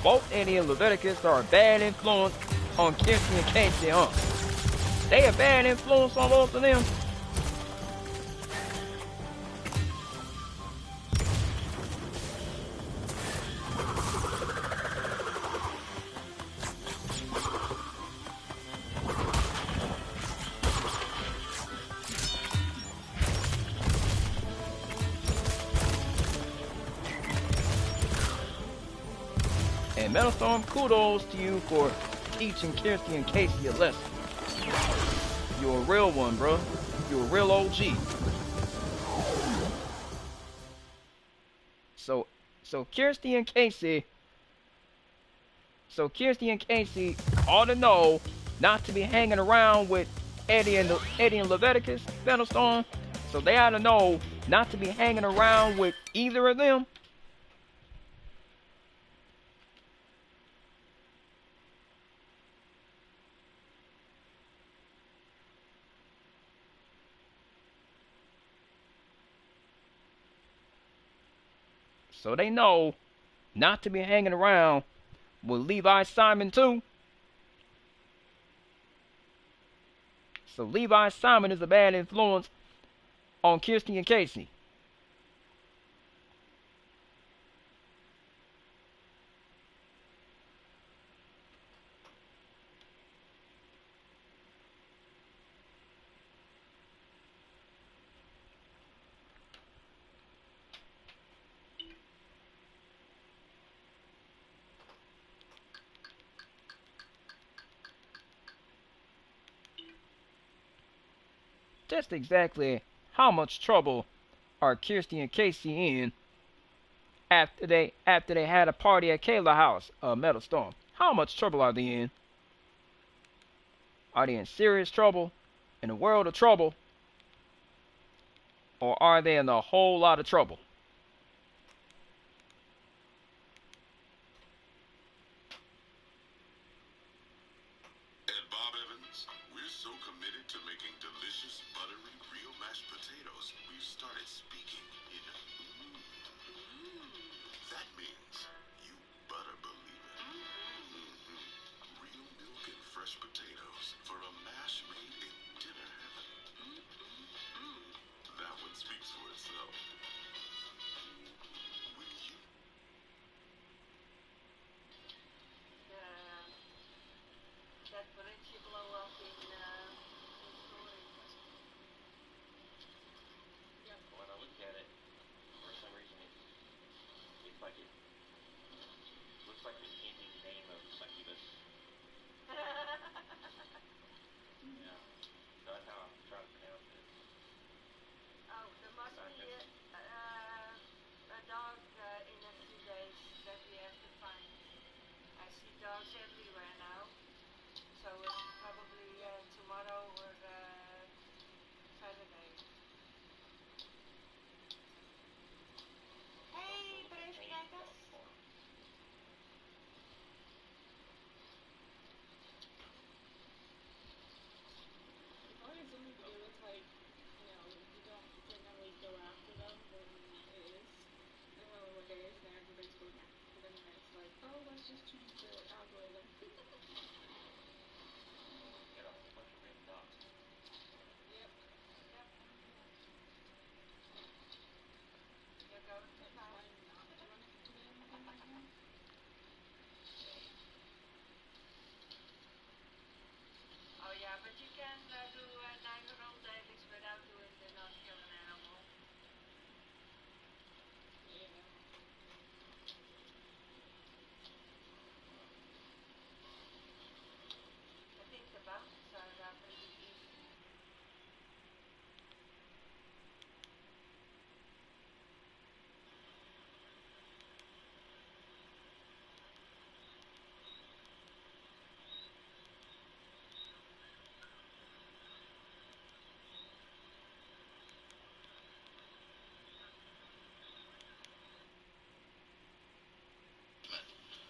S2: Both Eddie and Leviticus are a bad influence on Kirsty and Casey, huh? They a bad influence on both of them. And Metal Storm, kudos to you for teaching Kirsty and Casey a lesson. You're a real one, bro. You're a real OG. So Kirsty and Casey ought to know not to be hanging around with Eddie and Leviticus, Metal Storm. So they ought to know not to be hanging around with either of them. So they know not to be hanging around with Levi Simon too. So Levi Simon is a bad influence on Kirsty and Casey. Just exactly how much trouble are Kirsty and Casey in after they had a party at Kayla's house, Metal Storm? How much trouble are they in? Are they in serious trouble? In a world of trouble? Or are they in a whole lot of trouble?
S3: At Bob Evans, we're so committed to making delicious, buttery, real mashed potatoes, we've started speaking in that means you better believe it. Real milk and fresh potatoes for a mash made in dinner heaven. That one speaks for itself. When you
S6: that bridge you blow up in Story.
S7: Yep. When I look at it, for some reason it's like it looks like the ending name of Succubus. Yeah. So that's how I'm trying to pronounce it.
S6: Oh, there must be a dog in a few days that we have to find. I see dogs everywhere now, so it's probably tomorrow or Saturday. Hey, Breviatas!
S8: If I had something to do with, like, you know, you don't generally go after them, then it is. And then one day it's there, everybody's going after them, and then it's like, oh, let's just change the algorithm.
S7: Get a whole bunch of random dogs.
S8: Yep.
S6: Yep. You're going too
S8: Like,
S6: fast.
S8: trying not to run into anything right now.
S6: Oh yeah, but you can do 9-year-old dailies without doing the not kill an animal.
S8: Yeah.
S6: I think the bounties are pretty easy.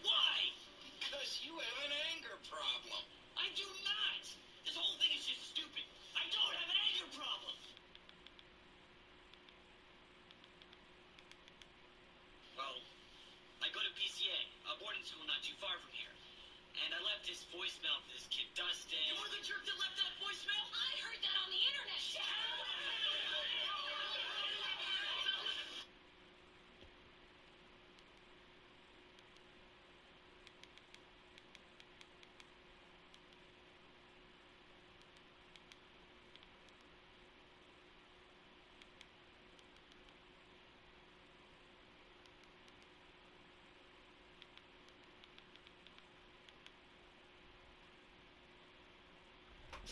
S9: Why? Because you have an anger problem. I do not. This whole thing is just stupid. I don't have an anger problem. Well, I go to PCA, a boarding school not too far from here. And I left this voicemail for this kid, Dustin. You were the jerk that left that voicemail? I heard that on the internet.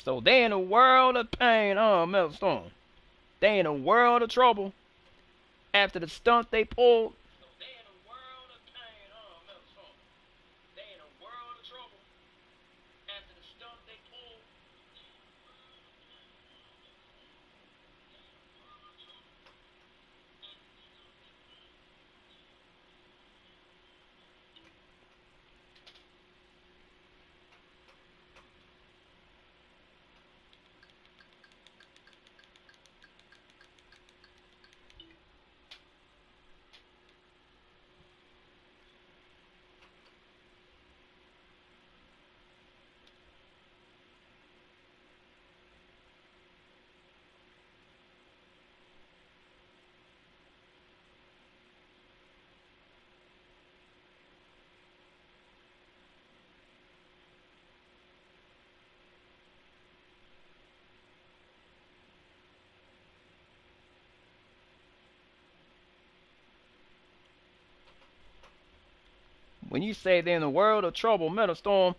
S2: So they in a world of pain, Melstone. They in a world of trouble after the stunt they pulled.
S7: So they in a world of pain, Melstone. They in a world of trouble after the stunt they pulled.
S2: When you say they're in a world of trouble, Metalstorm,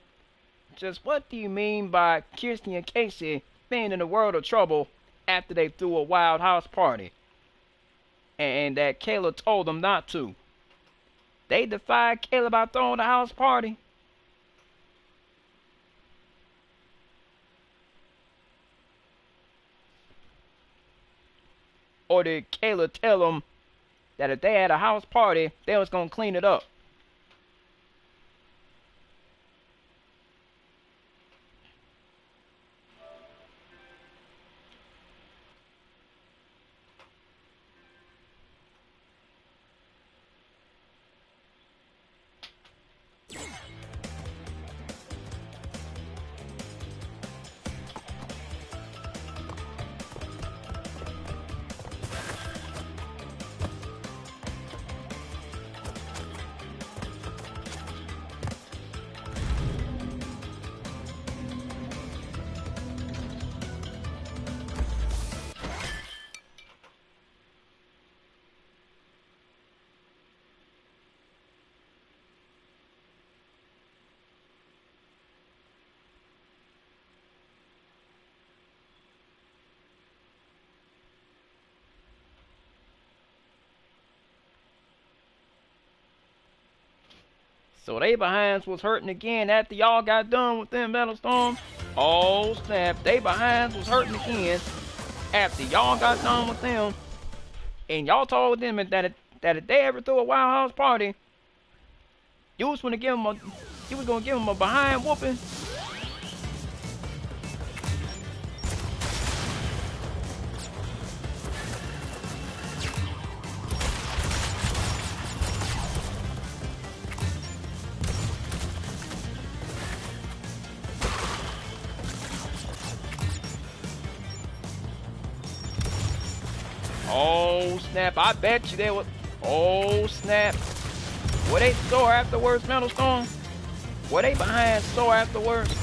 S2: just what do you mean by Kirsty and Casey being in a world of trouble after they threw a wild house party? And that Kayla told them not to. They defied Kayla by throwing a house party. Or did Kayla tell them that if they had a house party, they was gonna clean it up? So they behinds was hurting again after y'all got done with them Metal Storm. Oh snap, they behinds was hurting again after y'all got done with them. And y'all told them that if they ever threw a Wild House party, you was gonna give them a behind whooping. Oh snap, I bet you they would. Oh snap. Were they sore afterwards, Metal Storm? Were they behind sore afterwards?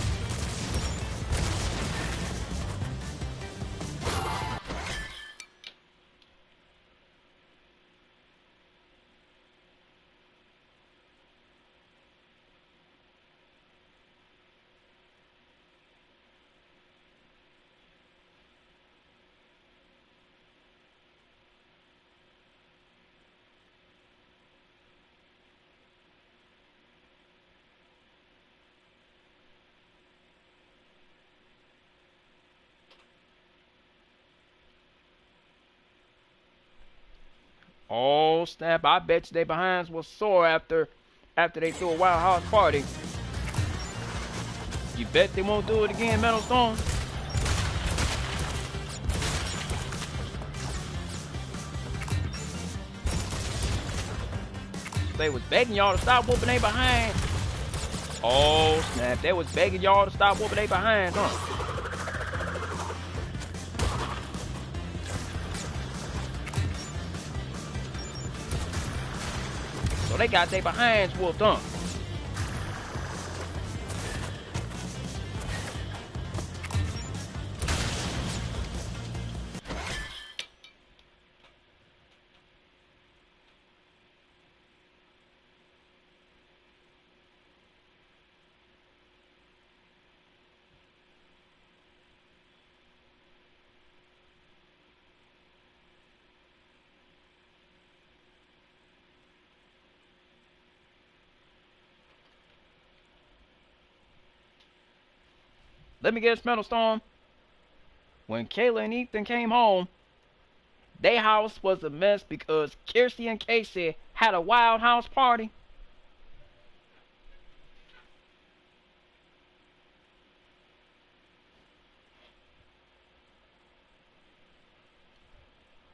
S2: Oh snap, I bet you they behinds was sore after they threw a Wild House party. You bet they won't do it again, Metal Storm? They was begging y'all to stop whooping they behind. Oh snap, they was begging y'all to stop whooping they behind, huh? So they got their behinds whooped, huh? Let me guess, Metal Storm. When Kayla and Ethan came home, their house was a mess because Kirsty and Casey had a Wild House party.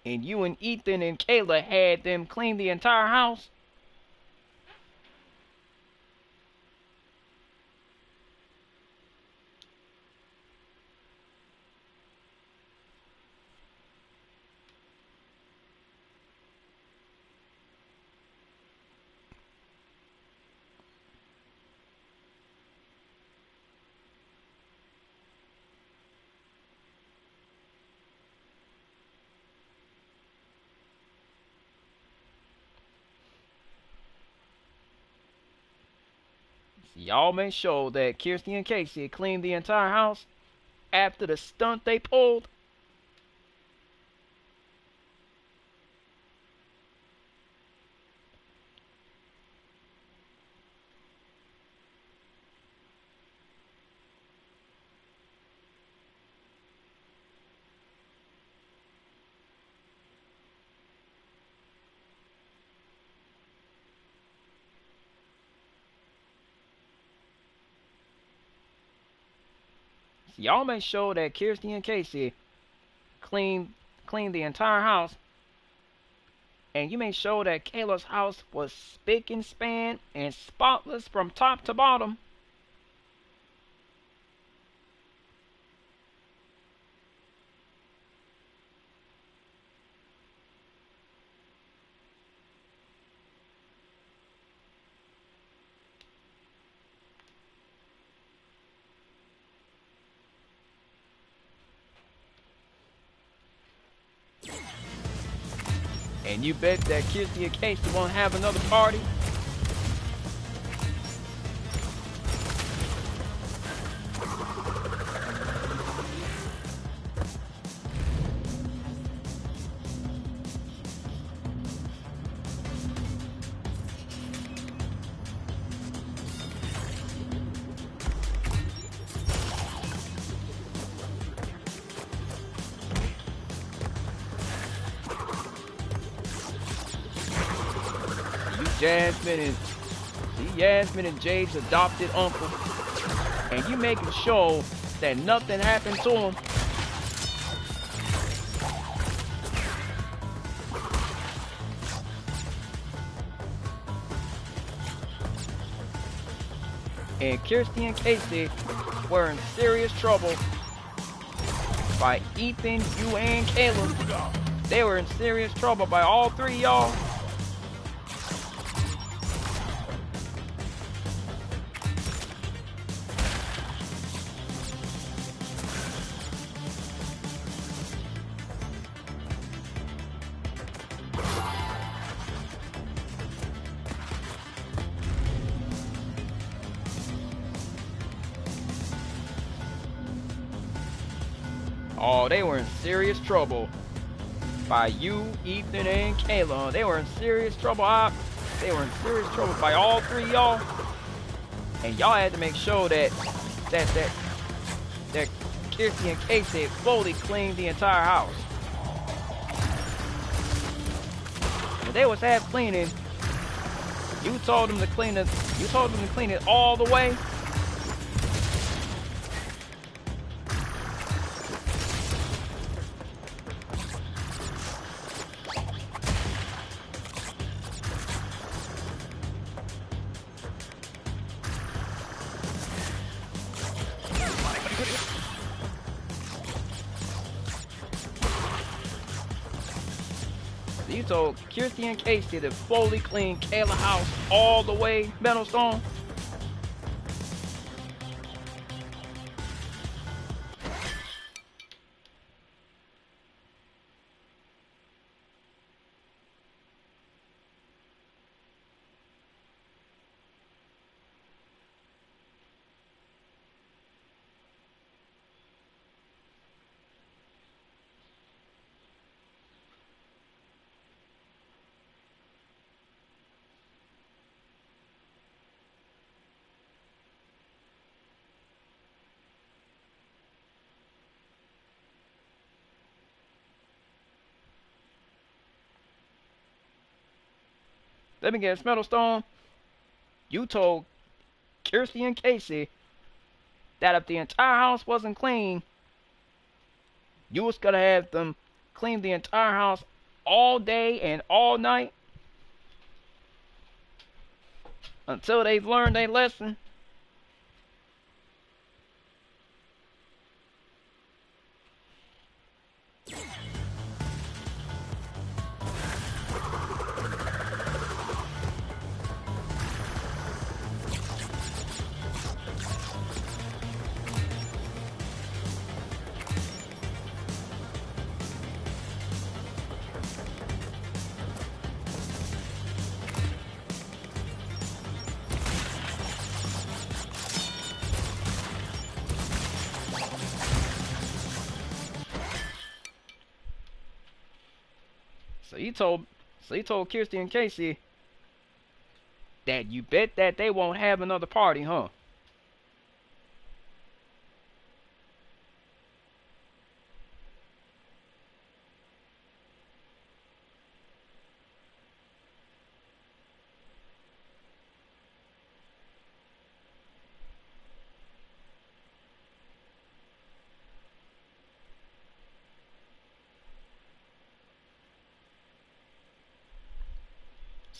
S2: And you and Ethan and Kayla had them clean the entire house. Y'all made sure that Kirsty and Casey cleaned the entire house after the stunt they pulled. Y'all make sure that Kirsty and Casey clean the entire house, and you make sure that Kayla's house was spick and span and spotless from top to bottom. And you bet that Kirsty and Casey won't have another party. Jasmine and Jade's adopted uncle, and you making sure that nothing happened to him. And Kirsty and Casey were in serious trouble by Ethan, you, and Caleb. They were in serious trouble by all three of y'all. Oh, they were in serious trouble by you, Ethan, and Kayla. They were in serious trouble. They were in serious trouble by all three of y'all. And y'all had to make sure that Kirsty and Casey fully cleaned the entire house. When they was half cleaning, you told them to clean it. You told them to clean it all the way. You told Kirsty and Casey to fully clean Kayla's house all the way, Metalstone. Let me guess, Metalstone. You told Kirsty and Casey that if the entire house wasn't clean, you was gonna have them clean the entire house all day and all night until they've learned their lesson. So he told Kirsty and Casey that you bet that they won't have another party, huh?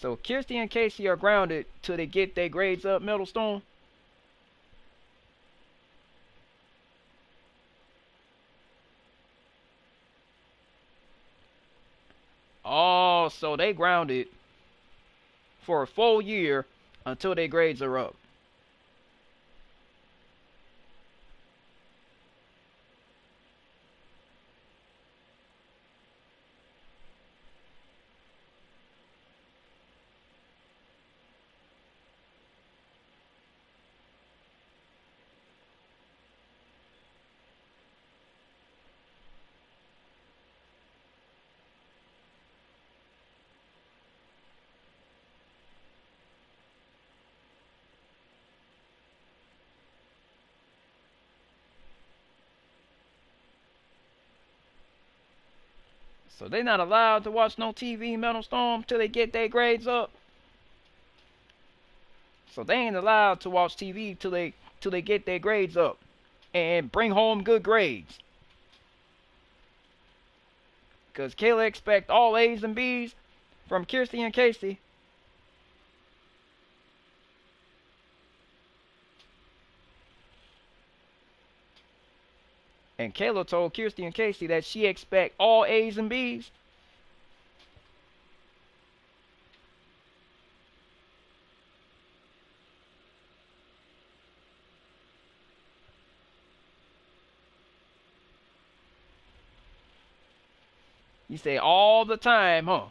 S2: So Kirsty and Casey are grounded till they get their grades up, Middlestone. Oh, so they grounded for a full year until their grades are up. So they're not allowed to watch no TV, Metal Storm, till they get their grades up. So they ain't allowed to watch TV till they get their grades up and bring home good grades. Cause Kayla expect all A's and B's from Kirsty and Casey. And Kayla told Kirsty and Casey that she expect all A's and B's. You say all the time, huh?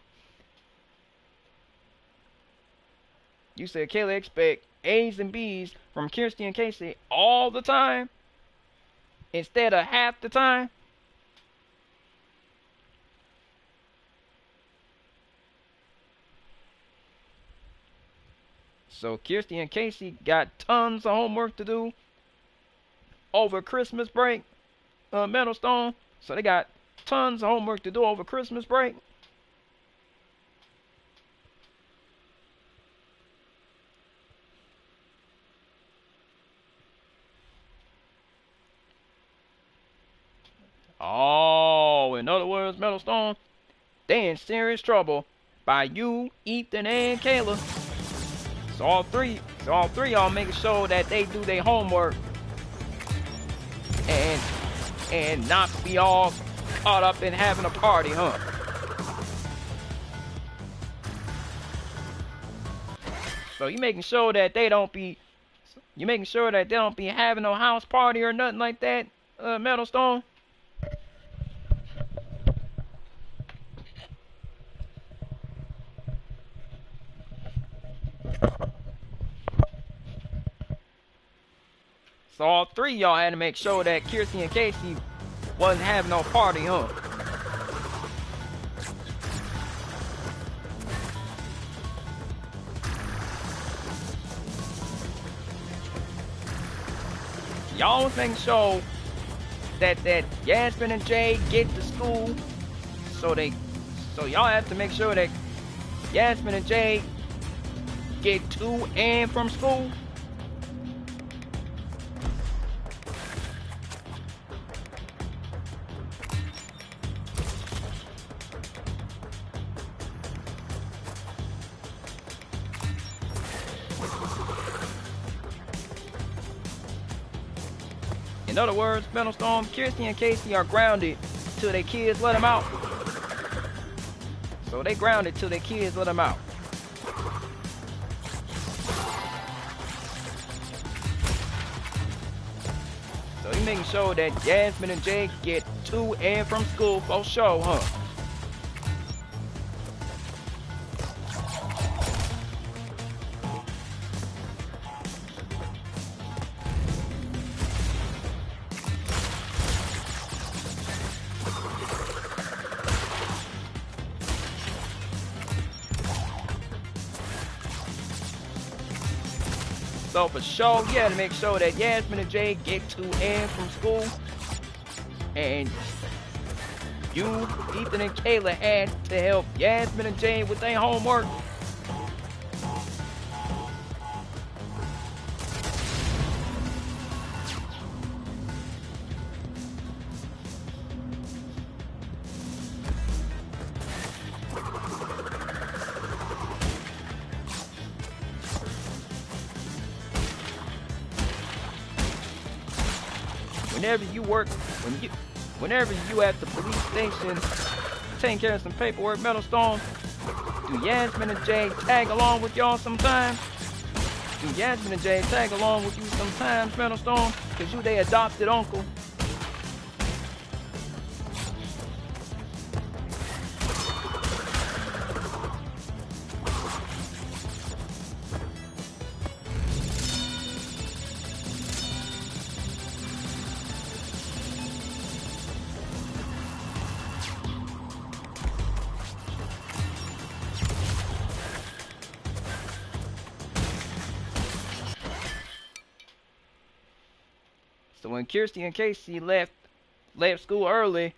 S2: You said Kayla expect A's and B's from Kirsty and Casey all the time instead of half the time. So Kirsty and Casey got tons of homework to do over Christmas break, Meadowstone. So they got tons of homework to do over Christmas break. Oh, in other words, Meadowstone, they in serious trouble by you, Ethan, and Kayla. So all three y'all making sure that they do their homework and not be all caught up in having a party, huh? So you making sure that they don't be having no house party or nothing like that, Meadowstone? So all three y'all had to make sure that Kirsty and Casey wasn't having no party, huh? Y'all was making sure that Yasmin and Jay get to school, so y'all have to make sure that Yasmin and Jay get to and from school. In other words, Meadowstorm, Kirsty and Casey are grounded till their kids let them out. So they grounded till their kids let them out. So you making sure that Jasmine and Jake get to and from school for sure, huh? So for sure, you have to make sure that Yasmin and Jay get to and from school. And you, Ethan and Kayla had to help Yasmin and Jay with their homework. whenever you at the police station taking care of some paperwork, Metalstone, do Yasmin and Jay tag along with y'all sometimes? Do Yasmin and Jay tag along with you sometimes, Metalstone? Cause you they adopted uncle. So when Kirsty and Casey left school early,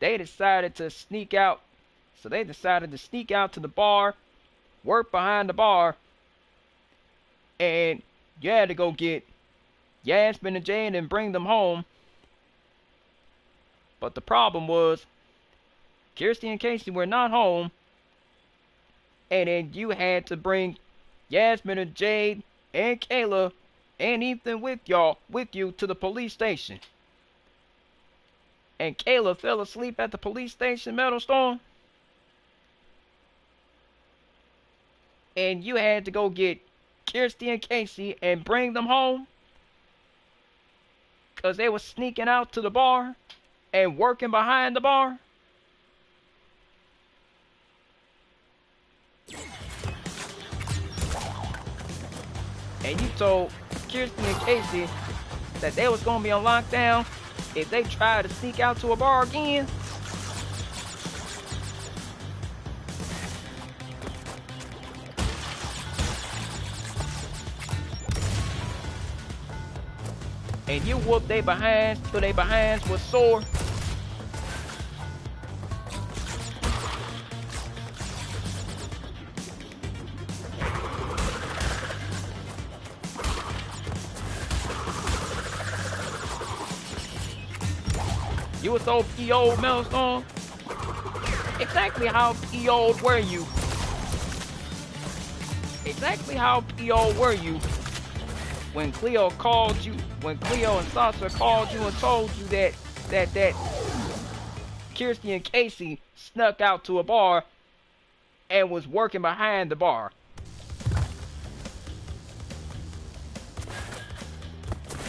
S2: they decided to sneak out. So they decided to sneak out to the bar, work behind the bar, and you had to go get Yasmin and Jane and bring them home. But the problem was, Kirsty and Casey were not home, and then you had to bring Yasmin and Jade and Kayla and Ethan with you to the police station. And Kayla fell asleep at the police station, Metalstone. And you had to go get Kirsty and Casey and bring them home. Because they were sneaking out to the bar and working behind the bar. And you told Kirsty and Casey that they was going to be on lockdown if they tried to sneak out to a bar again. And you whooped their behinds till their behinds was sore. You were so PO'd, Metalstone. Exactly how PO'd were you? Exactly how PO'd were you when Cleo called you, when Cleo and Sasha called you and told you that Kirsty and Casey snuck out to a bar and was working behind the bar?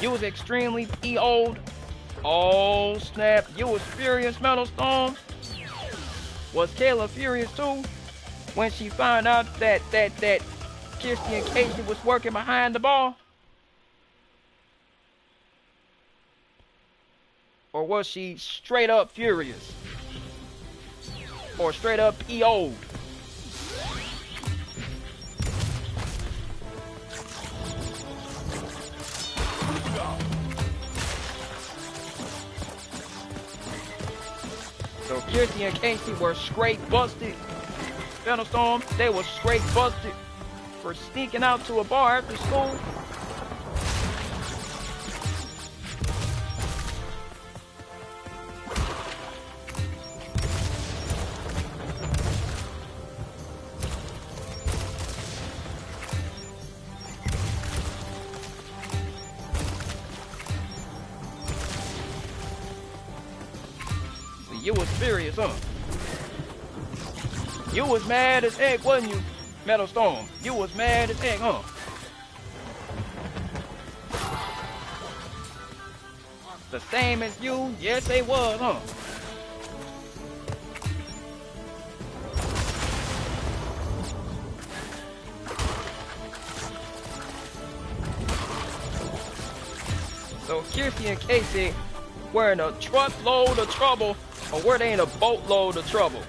S2: You was extremely PO'd. Oh snap, you was furious, Metalstone. Was Kayla furious too when she found out that Kirsty and Casey was working behind the bar? Or was she straight up furious? Or straight up PO'd? So Kirsty and Casey were straight busted. Metalstone, they were straight busted for sneaking out to a bar after school. You was furious, huh? You was mad as heck, wasn't you, Metalstone? You was mad as heck, huh? The same as you? Yes, they was, huh? So Kirsty and Casey were in a truckload of trouble, or were they in a boatload of trouble?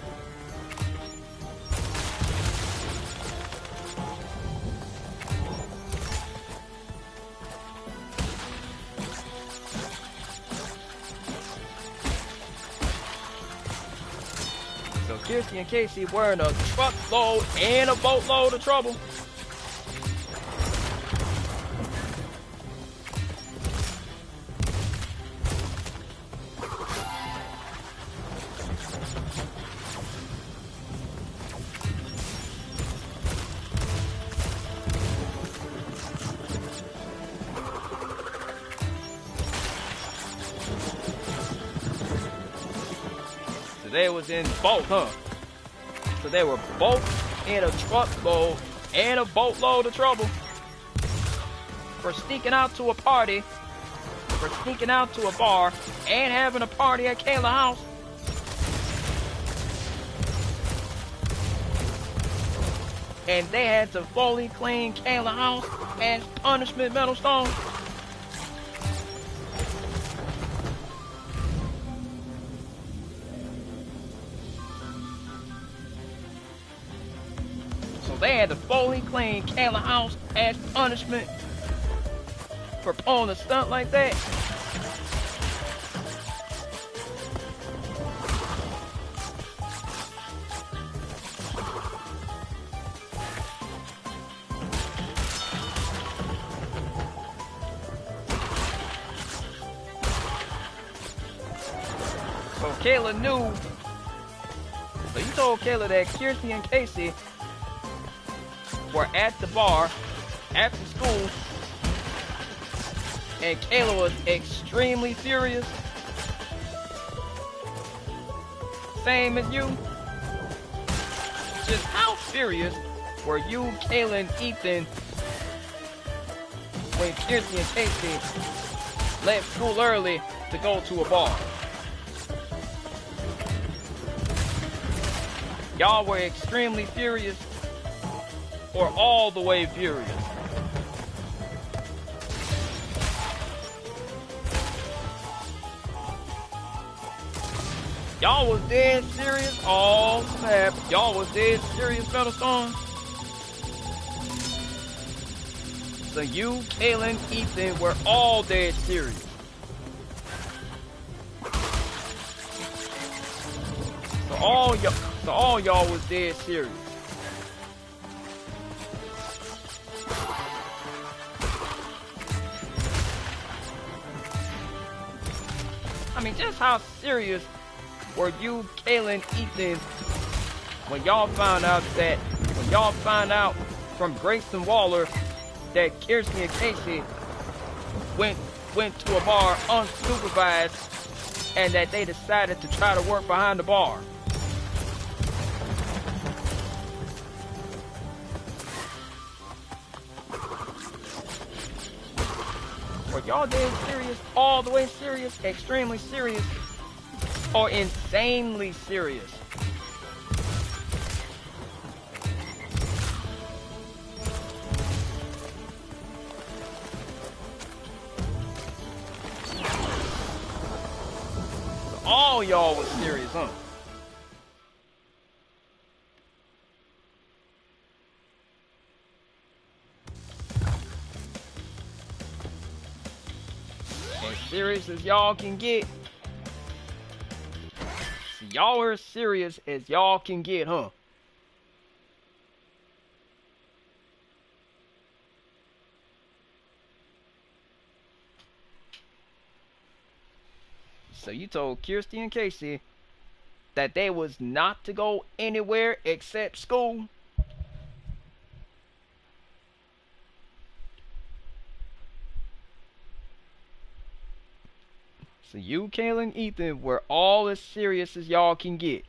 S2: So Kirsty and Casey were in a truckload and a boatload of trouble. So they was in both, huh? So they were both in a truckload and a boatload of trouble for sneaking out to a party, for sneaking out to a bar, and having a party at Kayla's house. And they had to fully clean Kayla's house as punishment, Metal Stone. So they had to fully clean Kayla's house as punishment for pulling a stunt like that. So Kayla knew. So you told Kayla that Kirsty and Casey were at the bar after school, and Kayla was extremely furious. Same as you. Just how furious were you, Kayla, and Ethan when Kirsty and Casey left school early to go to a bar? Y'all were extremely furious or all the way furious? Y'all was dead serious? Oh snap. Y'all was dead serious, Metal Stone? So you, Kayla, and Ethan were all dead serious. So all y'all was dead serious. I mean, just how serious were you, Kayla, and Ethan when y'all found out from Grayson Waller that Kirsty and Casey went to a bar unsupervised and that they decided to try to work behind the bar? Were y'all dead serious, all the way serious, extremely serious, or insanely serious? All y'all was serious, huh? As serious as y'all can get. So y'all are as serious as y'all can get, huh? So you told Kirsty and Casey that they was not to go anywhere except school? So you, Kayla, and Ethan were all as serious as y'all can get.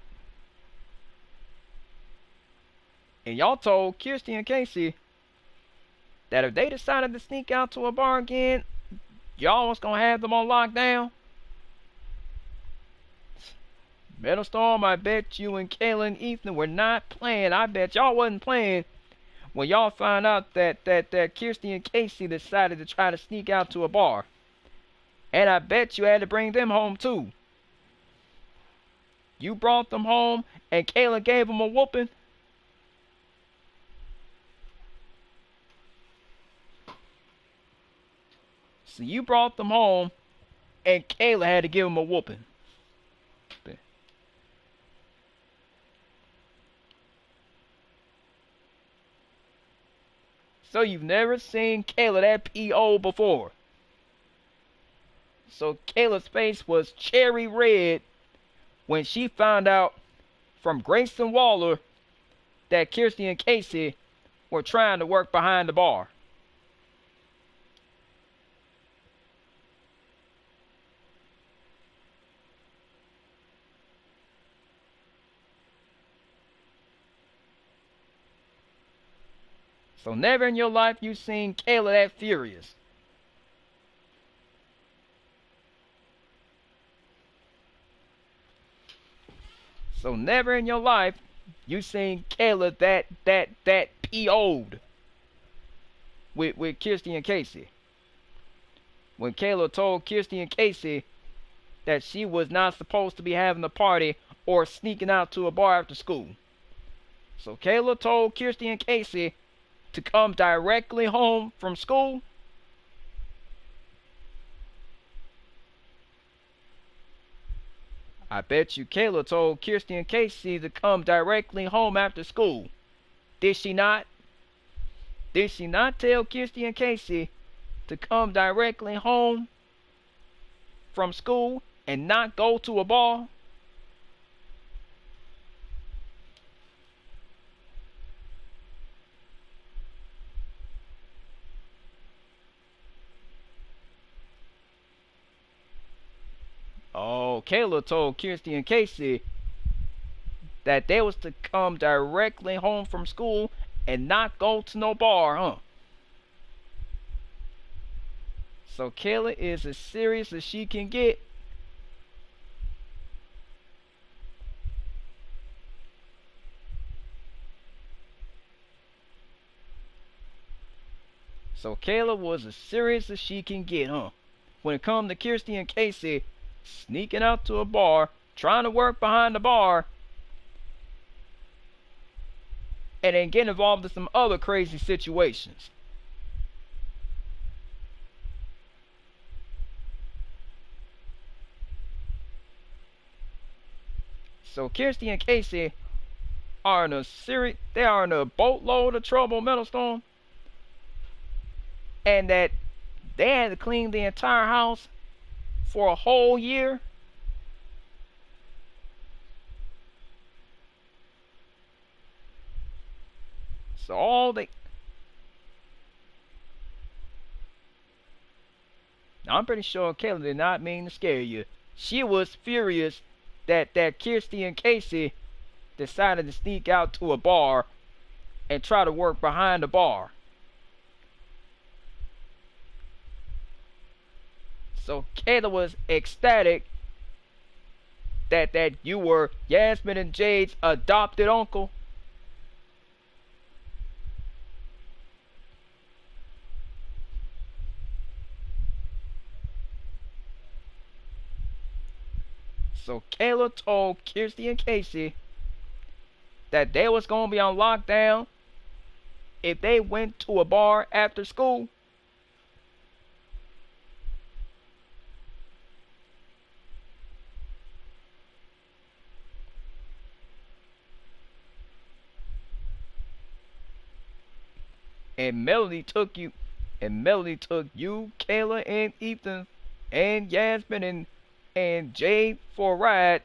S2: And y'all told Kirsty and Casey that if they decided to sneak out to a bar again, y'all was gonna have them on lockdown? Metal Storm, I bet you and Kayla and Ethan were not playing. I bet y'all wasn't playing when y'all found out that Kirsty and Casey decided to try to sneak out to a bar. And I bet you had to bring them home too. You brought them home and Kayla gave them a whooping? So you brought them home and Kayla had to give them a whooping. So you've never seen Kayla that P.O. before. So Kayla's face was cherry red when she found out from Grayson Waller that Kirsty and Casey were trying to work behind the bar. So never in your life you seen Kayla that furious. So never in your life you seen Kayla that PO'd with Kirsty and Casey. When Kayla told Kirsty and Casey that she was not supposed to be having a party or sneaking out to a bar after school. So Kayla told Kirsty and Casey to come directly home from school. I bet you Kayla told Kirsty and Casey to come directly home after school. Did she not? Did she not tell Kirsty and Casey to come directly home from school and not go to a bar? Oh, Kayla told Kirsty and Casey that they was to come directly home from school and not go to no bar, huh? So Kayla is as serious as she can get. So Kayla was as serious as she can get, huh? When it come to Kirsty and Casey sneaking out to a bar, trying to work behind the bar, and then getting involved in some other crazy situations. So Kirsty and Casey are in they are in a boatload of trouble, Metal Storm. And that they had to clean the entire house for a whole year. So all they... Now, I'm pretty sure Kayla did not mean to scare you. She was furious that Kirsty and Casey decided to sneak out to a bar and try to work behind the bar. So Kayla was ecstatic that you were Yasmin and Jade's adopted uncle. So Kayla told Kirsty and Casey that they was gonna be on lockdown if they went to a bar after school. And Melody took you, Kayla, and Ethan, and Yasmin, and Jade for a ride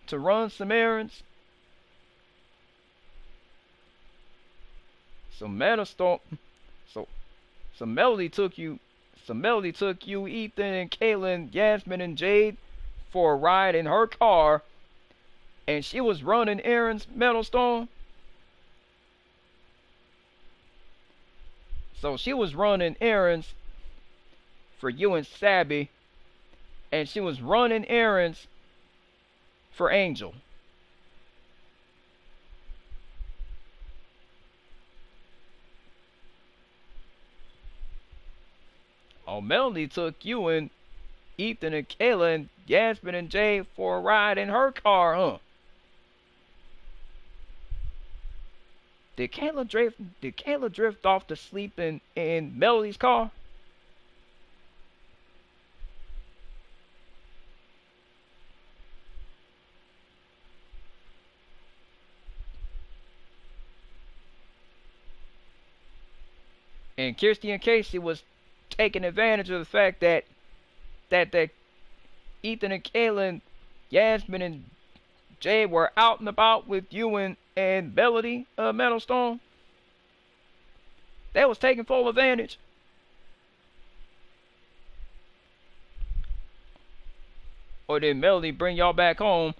S2: to run some errands. So Melody took you, Ethan, and Kayla, and Yasmin, and Jade for a ride in her car, and she was running errands, Metal Storm. So she was running errands for you and Sabby, and she was running errands for Angel. Oh, Melody took you and Ethan and Kayla and Yasmin and Jay for a ride in her car, huh? Did Kayla drift off to sleep in Melody's car? And Kirsty and Casey was taking advantage of the fact that Ethan and Kayla and Yasmin and Jay were out and about with you and Melody, Metal Storm. They was taking full advantage. Or did Melody bring y'all back home?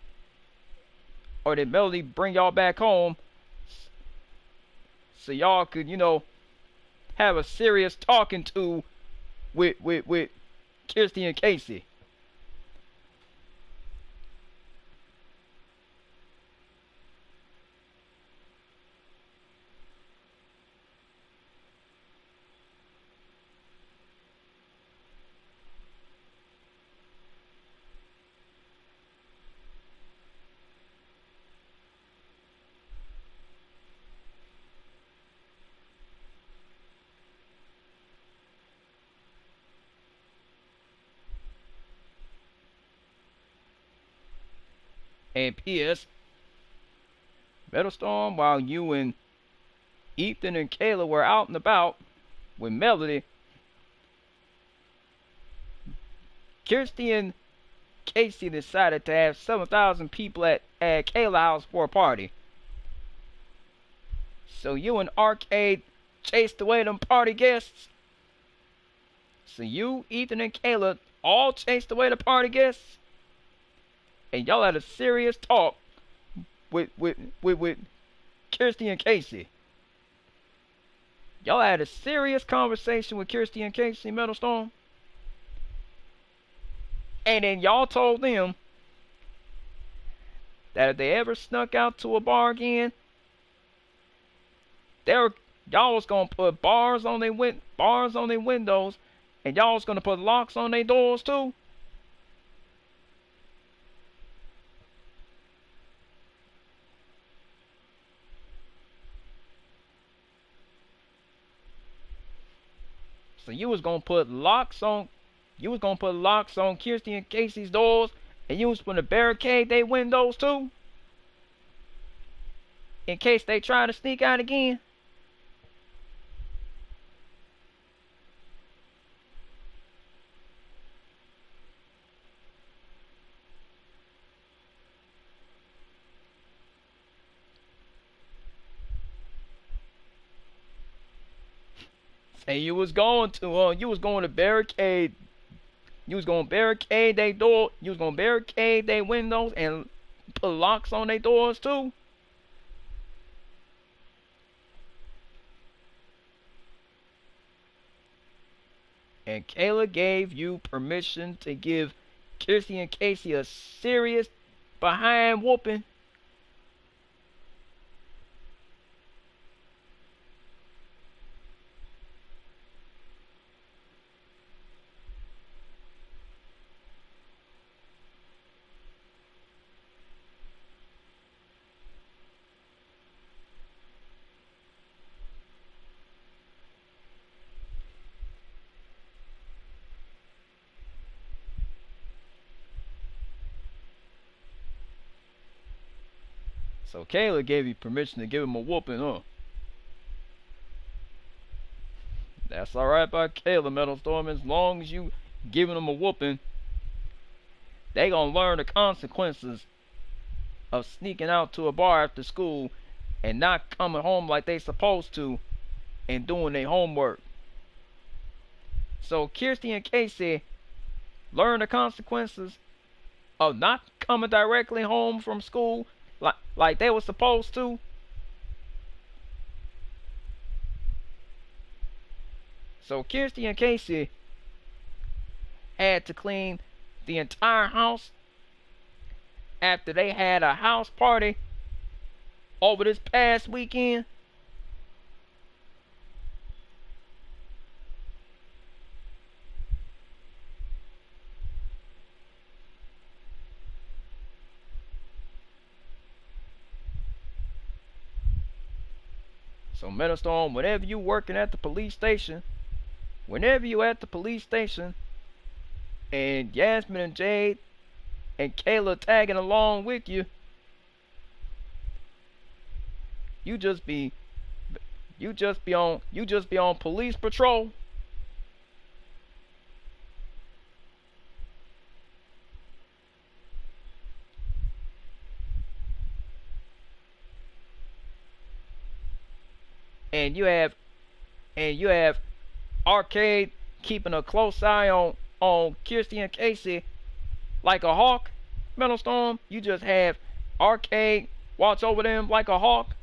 S2: so y'all could, you know, have a serious talking to with Kirsty and Casey. And P.S. Metalstorm, while you and Ethan and Kayla were out and about with Melody, Kirsty and Casey decided to have 7,000 people at Kayla's house for a party. So you and Arcade chased away them party guests. So you, Ethan, and Kayla all chased away the party guests. And y'all had a serious talk with Kirsty and Casey. Y'all had a serious conversation with Kirsty and Casey, Metalstorm. And then y'all told them that if they ever snuck out to a bar again, y'all was gonna put bars on their windows, and y'all was gonna put locks on their doors too. So you was gonna put locks on Kirsty and Casey's doors, and you was gonna barricade their windows too, in case they try to sneak out again. And you was going to barricade their door, you was gonna barricade their windows and put locks on their doors too. And Kayla gave you permission to give Kirsty and Casey a serious behind whooping. So Kayla gave you permission to give him a whooping, huh? That's alright by Kayla, Metalstorm. As long as you giving them a whooping, they gonna learn the consequences of sneaking out to a bar after school and not coming home like they supposed to and doing their homework. So Kirsty and Casey learn the consequences of not coming directly home from school like they were supposed to. So Kirsty and Casey had to clean the entire house after they had a house party over this past weekend. So Metalstorm, whenever you working at the police station, and Yasmin and Jade and Kayla tagging along with you, you just be on police patrol. And you have Arcade keeping a close eye on Kirsty and Casey like a hawk. Metalstorm, you just have Arcade watch over them like a hawk.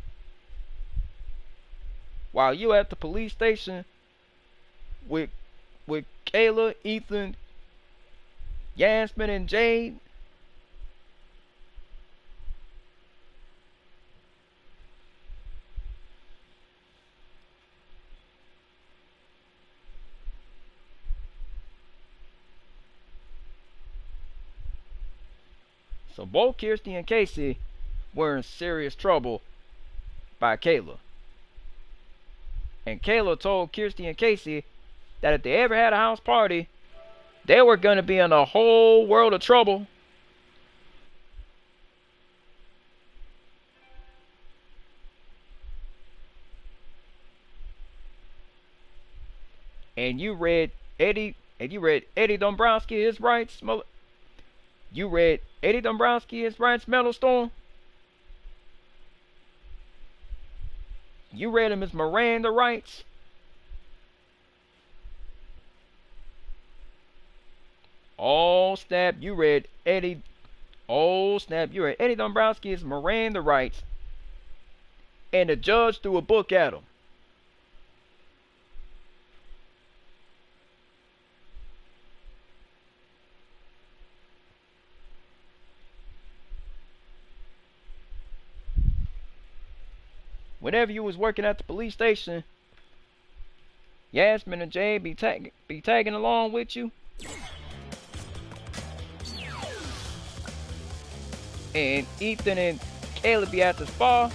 S2: while you at the police station with Kayla, Ethan, Yasmin, and Jade? So both Kirsty and Casey were in serious trouble by Kayla. And Kayla told Kirsty and Casey that if they ever had a house party, they were going to be in a whole world of trouble. And you read Eddie Dombrowski his rights. You read Eddie Dombrowski his rights, Metal Storm. You read him his Miranda rights. Oh snap! You read Eddie. Oh snap! You read Eddie Dombrowski his Miranda rights. And the judge threw a book at him. Whenever you was working at the police station, Yasmin and Jay be tagging along with you. And Ethan and Kayla be at the spa.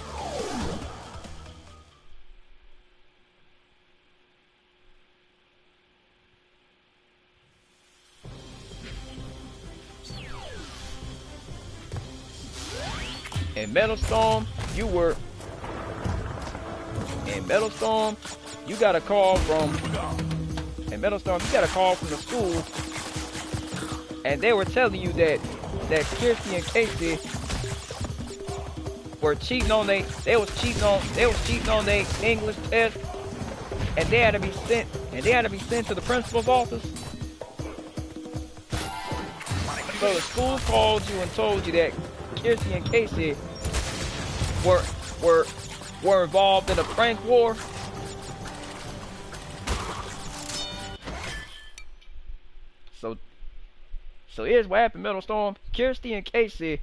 S2: And Metal Storm, you got a call from the school, and they were telling you that Kirsty and Casey were cheating on they was cheating on their English test, and they had to be sent to the principal's office. So the school called you and told you that Kirsty and Casey were involved in a prank war. So here's what happened, Metal Storm. Kirsty and Casey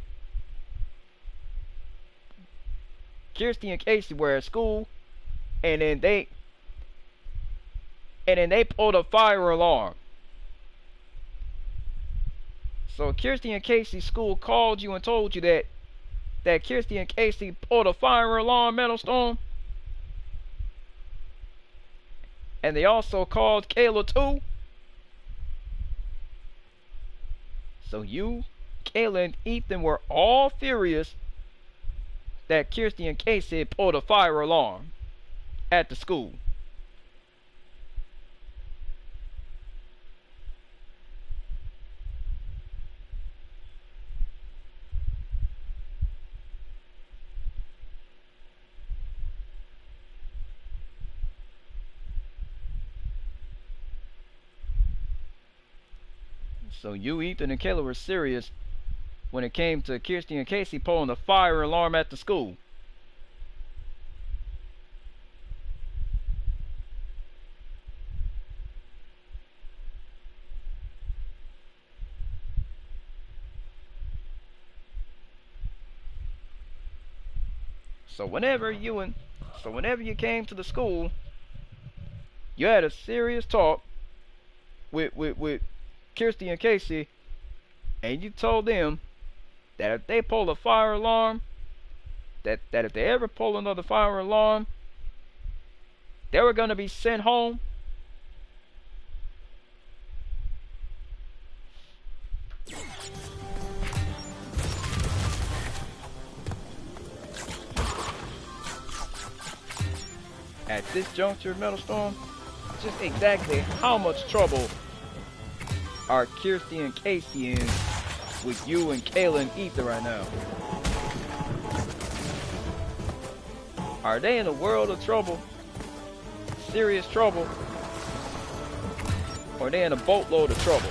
S2: were at school, and then they pulled a fire alarm. So Kirsty and Casey's school called you and told you that Kirsty and Casey pulled a fire alarm, Metal Storm. And they also called Kayla too. So you, Kayla, and Ethan were all furious that Kirsty and Casey pulled a fire alarm at the school. So you, Ethan, and Kayla were serious when it came to Kirsty and Casey pulling the fire alarm at the school. So whenever you came to the school, you had a serious talk with Kirsty and Casey, and you told them that if they pull a fire alarm, that if they ever pull another fire alarm, they were going to be sent home. At this juncture, Metal Storm, just exactly how much trouble are Kirsty and Casey in with you and Kayla and Ethan right now? Are they in a world of trouble? Serious trouble? Or are they in a boatload of trouble?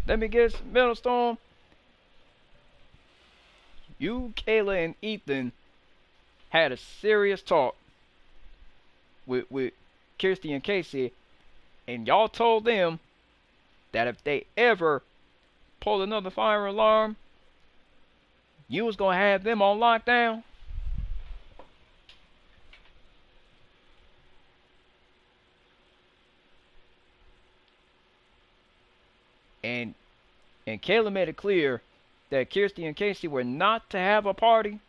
S2: Let me guess, Metal Storm. You, Kayla, and Ethan had a serious talk with Kirsty and Casey, and y'all told them that if they ever pulled another fire alarm, you was gonna have them on lockdown. And Kayla made it clear that Kirsty and Casey were not to have a party